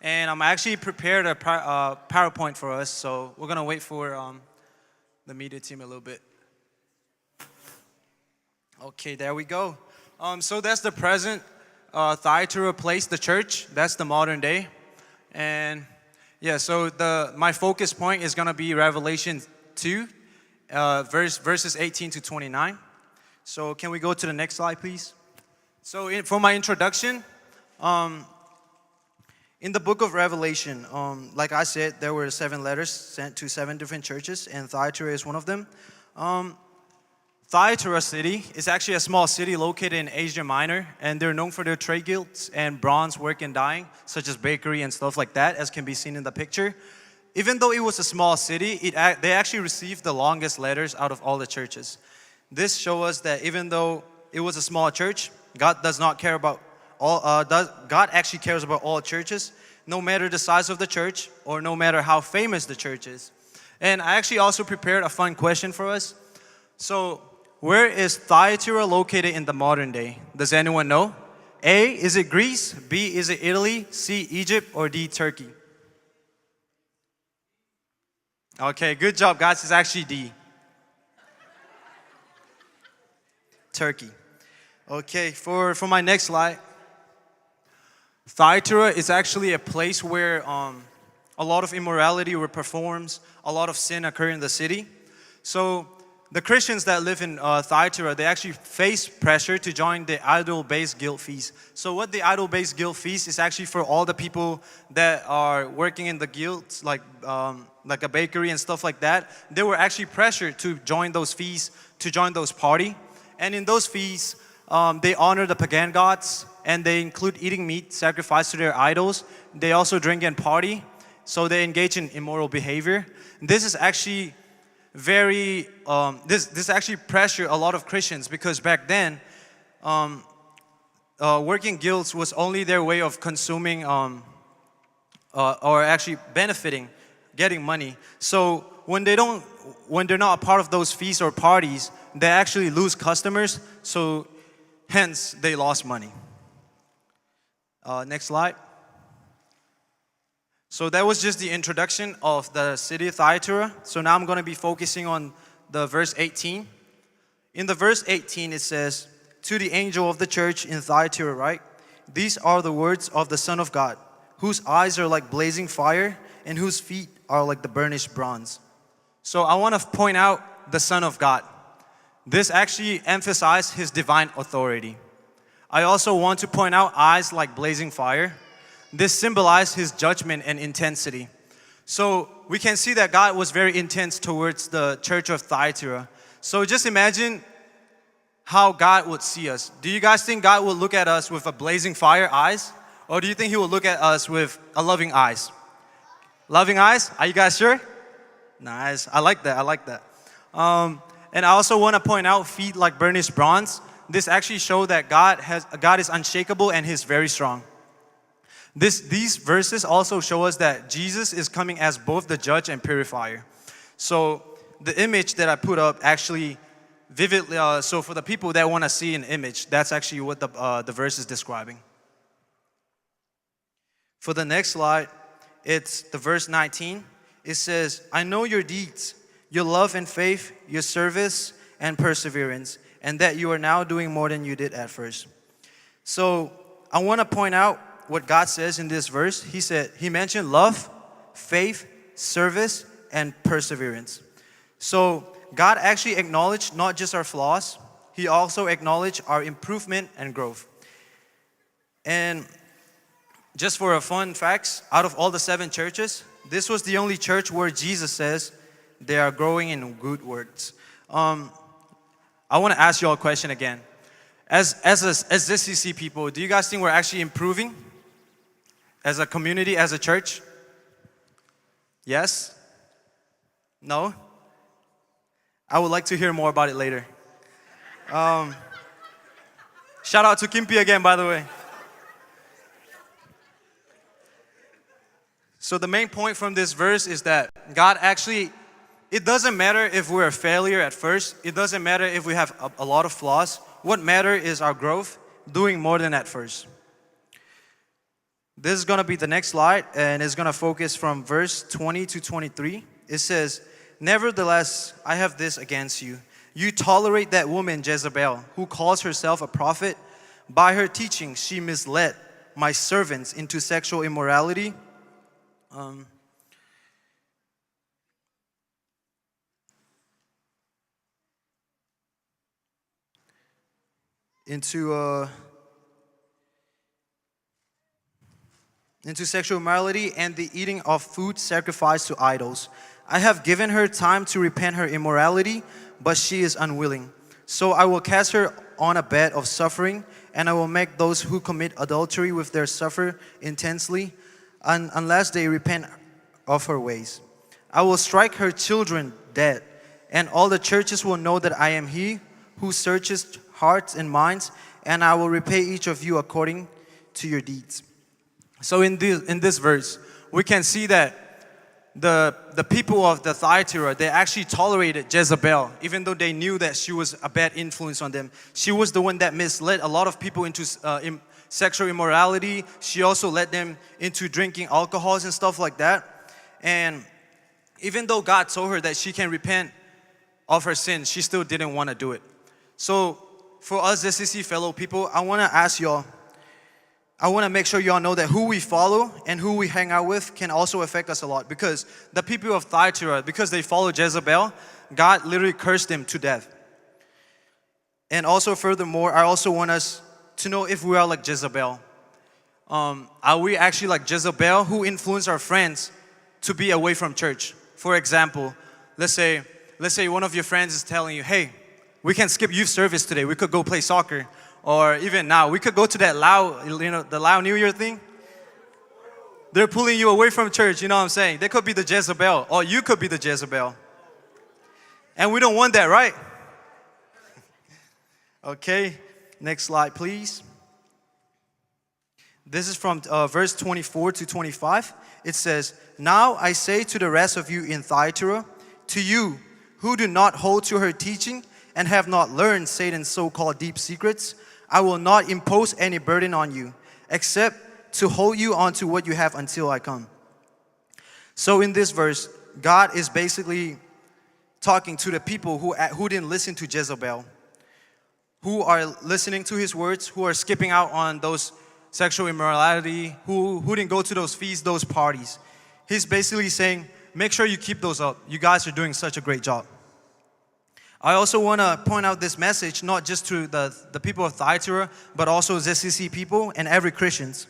And I'm actually prepared a PowerPoint for us. So we're going to wait for the media team a little bit. Okay, there we go. So that's the present Thyatira place, the church. That's the modern day. And yeah, so my focus point is going to be Revelation 2, verses 18 to 29. So can we go to the next slide, please? So for my introduction, in the book of Revelation, like I said, there were 7 letters sent to 7 different churches, and Thyatira is one of them. Thyatira city is actually a small city located in Asia Minor, and they're known for their trade guilds and bronze work and dyeing, such as bakery and stuff like that, as can be seen in the picture. Even though it was a small city, they actually received the longest letters out of all the churches. This shows us that even though it was a small church, God does not care about all. God actually cares about all churches, no matter the size of the church or no matter how famous the church is. And I actually also prepared a fun question for us. So, where is Thyatira located in the modern day? Does anyone know? A, is it Greece? B, is it Italy? C, Egypt? Or D, Turkey? Okay, good job, guys. It's actually D. Turkey. Okay, for my next slide. Thyatira is actually a place where a lot of immorality were performed, a lot of sin occur in the city. So the Christians that live in Thyatira, they actually face pressure to join the idol-based guild feast. So what the idol-based guild feast is actually for all the people that are working in the guilds, like a bakery and stuff like that. They were actually pressured to join those feasts, to join those party. And in those feasts, they honor the pagan gods, and they include eating meat sacrificed to their idols. They also drink and party, so they engage in immoral behavior. This is actually this actually pressure a lot of Christians, because back then, working guilds was only their way of consuming or actually benefiting, getting money. So when they're not a part of those feasts or parties, they actually lose customers. So hence they lost money. Next slide. So that was just the introduction of the city of Thyatira. So now I'm going to be focusing on the verse 18. In the verse 18 it says, to the angel of the church in Thyatira, right? These are the words of the Son of God, whose eyes are like blazing fire and whose feet are like the burnished bronze. So I want to point out the Son of God. This actually emphasizes his divine authority. I also want to point out eyes like blazing fire. This symbolized his judgment and intensity. So we can see that God was very intense towards the church of Thyatira. So just imagine how God would see us. Do you guys think God would look at us with a blazing fire eyes? Or do you think he will look at us with a loving eyes? Loving eyes? Are you guys sure? Nice. I like that. I like that. And I also want to point out feet like burnished bronze. This actually shows that God is unshakable and he's very strong. These verses also show us that Jesus is coming as both the judge and purifier. So the image that I put up actually vividly, so for the people that want to see an image, that's actually what the verse is describing. For the next slide, it's the verse 19. It says, I know your deeds, your love and faith, your service and perseverance, and that you are now doing more than you did at first. So I want to point out what God says in this verse. He mentioned love, faith, service, and perseverance. So God actually acknowledged not just our flaws, he also acknowledged our improvement and growth. And just for a fun facts, out of all the 7 churches, this was the only church where Jesus says they are growing in good works. I want to ask you all a question again. As ZCC people, do you guys think we're actually improving? As a community, as a church? Yes? No? I would like to hear more about it later. Shout out to Kimpi again, by the way. So the main point from this verse is that God actually, it doesn't matter if we're a failure at first. It doesn't matter if we have a lot of flaws. What matters is our growth, doing more than at first. This is going to be the next slide, and it's going to focus from verse 20 to 23. It says, "Nevertheless, I have this against you. You tolerate that woman Jezebel, who calls herself a prophet. By her teaching, she misled my servants into sexual immorality." Into sexual immorality and the eating of food sacrificed to idols. I have given her time to repent her immorality, but she is unwilling. So I will cast her on a bed of suffering, and I will make those who commit adultery with her suffer intensely, unless they repent of her ways. I will strike her children dead, and all the churches will know that I am He who searches hearts and minds, and I will repay each of you according to your deeds. So in this verse, we can see that the people of the Thyatira, they actually tolerated Jezebel, even though they knew that she was a bad influence on them. She was the one that misled a lot of people into sexual immorality. She also led them into drinking alcohols and stuff like that. And even though God told her that she can repent of her sins, she still didn't want to do it. So for us SCC fellow people, I want to ask y'all, I want to make sure y'all know that who we follow and who we hang out with can also affect us a lot. Because the people of Thyatira, because they follow Jezebel, God literally cursed them to death. And also furthermore, I also want us to know if we are like Jezebel. Are we actually like Jezebel who influence our friends to be away from church? For example, let's say one of your friends is telling you, hey, we can skip youth service today. We could go play soccer. Or even now, we could go to that the Lao New Year thing. They're pulling you away from church, you know what I'm saying? They could be the Jezebel, or you could be the Jezebel. And we don't want that, right? Okay, next slide, please. This is from verse 24 to 25. It says, "Now I say to the rest of you in Thyatira, to you who do not hold to her teaching and have not learned Satan's so-called deep secrets, I will not impose any burden on you, except to hold you onto what you have until I come." So in this verse, God is basically talking to the people who didn't listen to Jezebel, who are listening to his words, who are skipping out on those sexual immorality, who didn't go to those feasts, those parties. He's basically saying, make sure you keep those up. You guys are doing such a great job. I also want to point out this message, not just to the people of Thyatira, but also ZCC people and every Christians.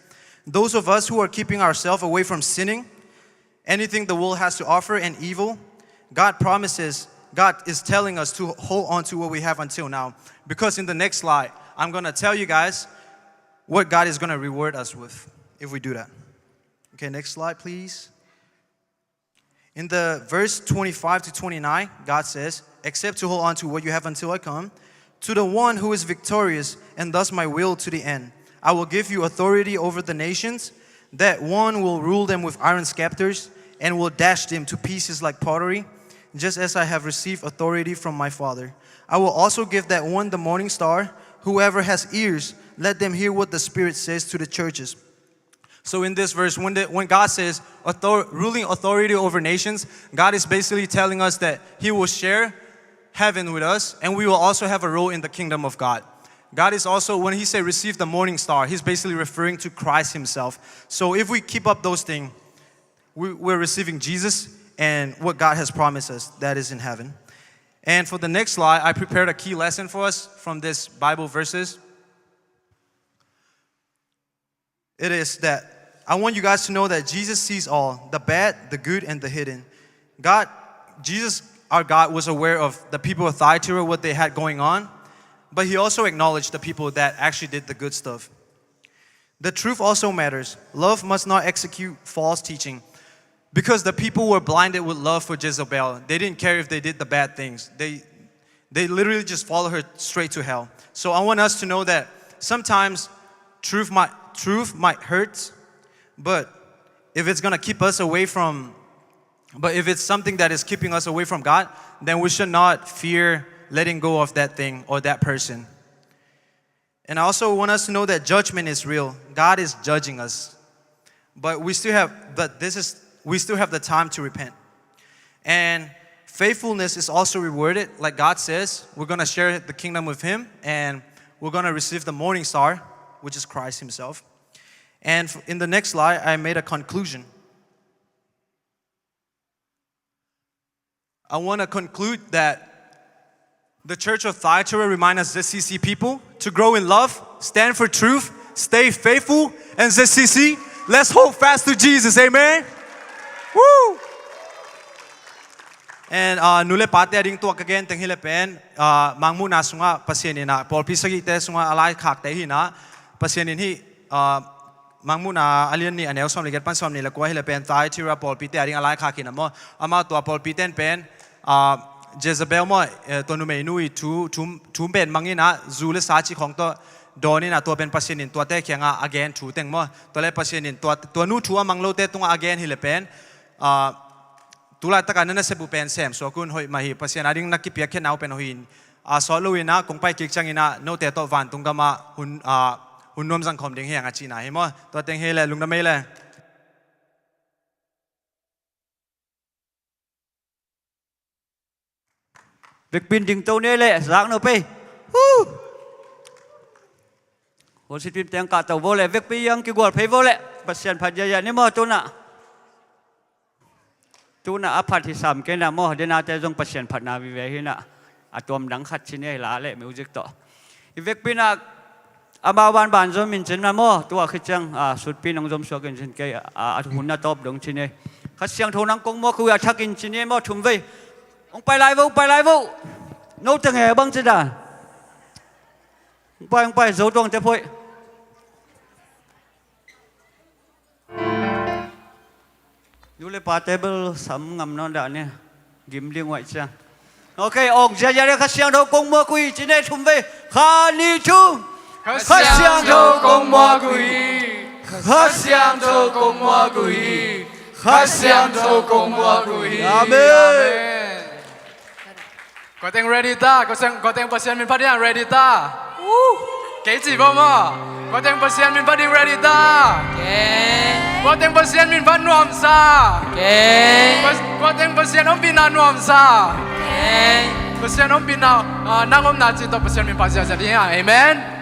Those of us who are keeping ourselves away from sinning, anything the world has to offer and evil, God is telling us to hold on to what we have until now. Because in the next slide, I'm going to tell you guys what God is going to reward us with if we do that. Okay, next slide, please. In the verse 25 to 29, God says, "Except to hold on to what you have until I come, to the one who is victorious and does my will to the end, I will give you authority over the nations. That one will rule them with iron scepters and will dash them to pieces like pottery, just as I have received authority from my Father. I will also give that one the morning star. Whoever has ears, let them hear what the Spirit says to the churches." So in this verse, when God says ruling authority over nations, God is basically telling us that He will share heaven with us, and we will also have a role in the kingdom of God. God is also, when He says receive the morning star, He's basically referring to Christ Himself. So if we keep up those things, we're receiving Jesus and what God has promised us, that is in heaven. And for the next slide, I prepared a key lesson for us from this Bible verses. It is that I want you guys to know that Jesus sees all, the bad, the good, and the hidden. Jesus, our God, was aware of the people of Thyatira, what they had going on, but He also acknowledged the people that actually did the good stuff. The truth also matters. Love must not execute false teaching. Because the people were blinded with love for Jezebel. They didn't care if they did the bad things. They literally just follow her straight to hell. So I want us to know that sometimes truth might hurt, but if it's gonna keep us away from, but if it's something that is keeping us away from God, then we should not fear letting go of that thing or that person. And I also want us to know that judgment is real. God is judging us. But we still have the time to repent. And faithfulness is also rewarded. Like God says, we're going to share the kingdom with Him, and we're going to receive the morning star, which is Christ Himself. And in the next slide, I made a conclusion. I want to conclude that the Church of Thyatira reminds us ZCC people to grow in love, stand for truth, stay faithful, and ZCC, let's hold fast to Jesus, amen? Woo! And nule pate ading tuak again teng hilepen mangmu na sunga pasien ina Paul pisagi te sunga alai khak te hina pasien in hi mangmu na alien ni anel som liget pan som ni la kwa hilepen Thyatira Paul pite ading alai khak ina mo ama to Paul piten pen Jezebel mo to nu me nui tu ben mangina zule sachi khong to doni na to ben pasien in to te khenga again thu teng mo to le pasien in to nu thu amanglo te tunga again hilepen tulad takan na sebu pen sem so kun hoi mahi pasien ading nakipia khen au pen hoin so luina kong pai kik changina no te to van tungama hun nom sang khom ding hiang a china hi mo to teng he le lungna me le việc pin ding tâu nê lệ dạng nó pe hồ sĩ tuyên tiếng cả tàu vô lệ việc pin yang kêu gọi phải vô lệ bát sen phật dạy ni mo tu na apart hi sam ke na mo de na te jong bát sen phật na vi ve hi na atom dang khat chin he la le music to việc pin na ama ban ban zo min chen na mo tua khi chang sut pin ong jom so ken chin ke hun na top dong chin he khat siang thâu nang kong mo ku ya thakin chin he mo thum ve ông bay lại vô nấu từng ngày băng trên đàn ông bay giấu trong thế thôi du lịch table sắm ngầm non đạn nè gim liên ngoại trang ok ông giờ giờ khách siang đâu công mua quỳ trên đây thùng về khá ni chung khách siang đâu công mua quỳ khách siang đâu công mua quỳ khách siang đâu công mua quỳ amen. Có tiếng ready ta, có tiếng pasien mình phát hiện ready ta. Cái gì vậy mà? Có tiếng pasien mình phát hiện ready ta. Có tiếng pasien mình phát nuông sa. Có tiếng pasien ông bin nuông sa. Pasien ông bin nào, nang ông nào chỉ to pasien mình phát hiện ra đi ha, amen.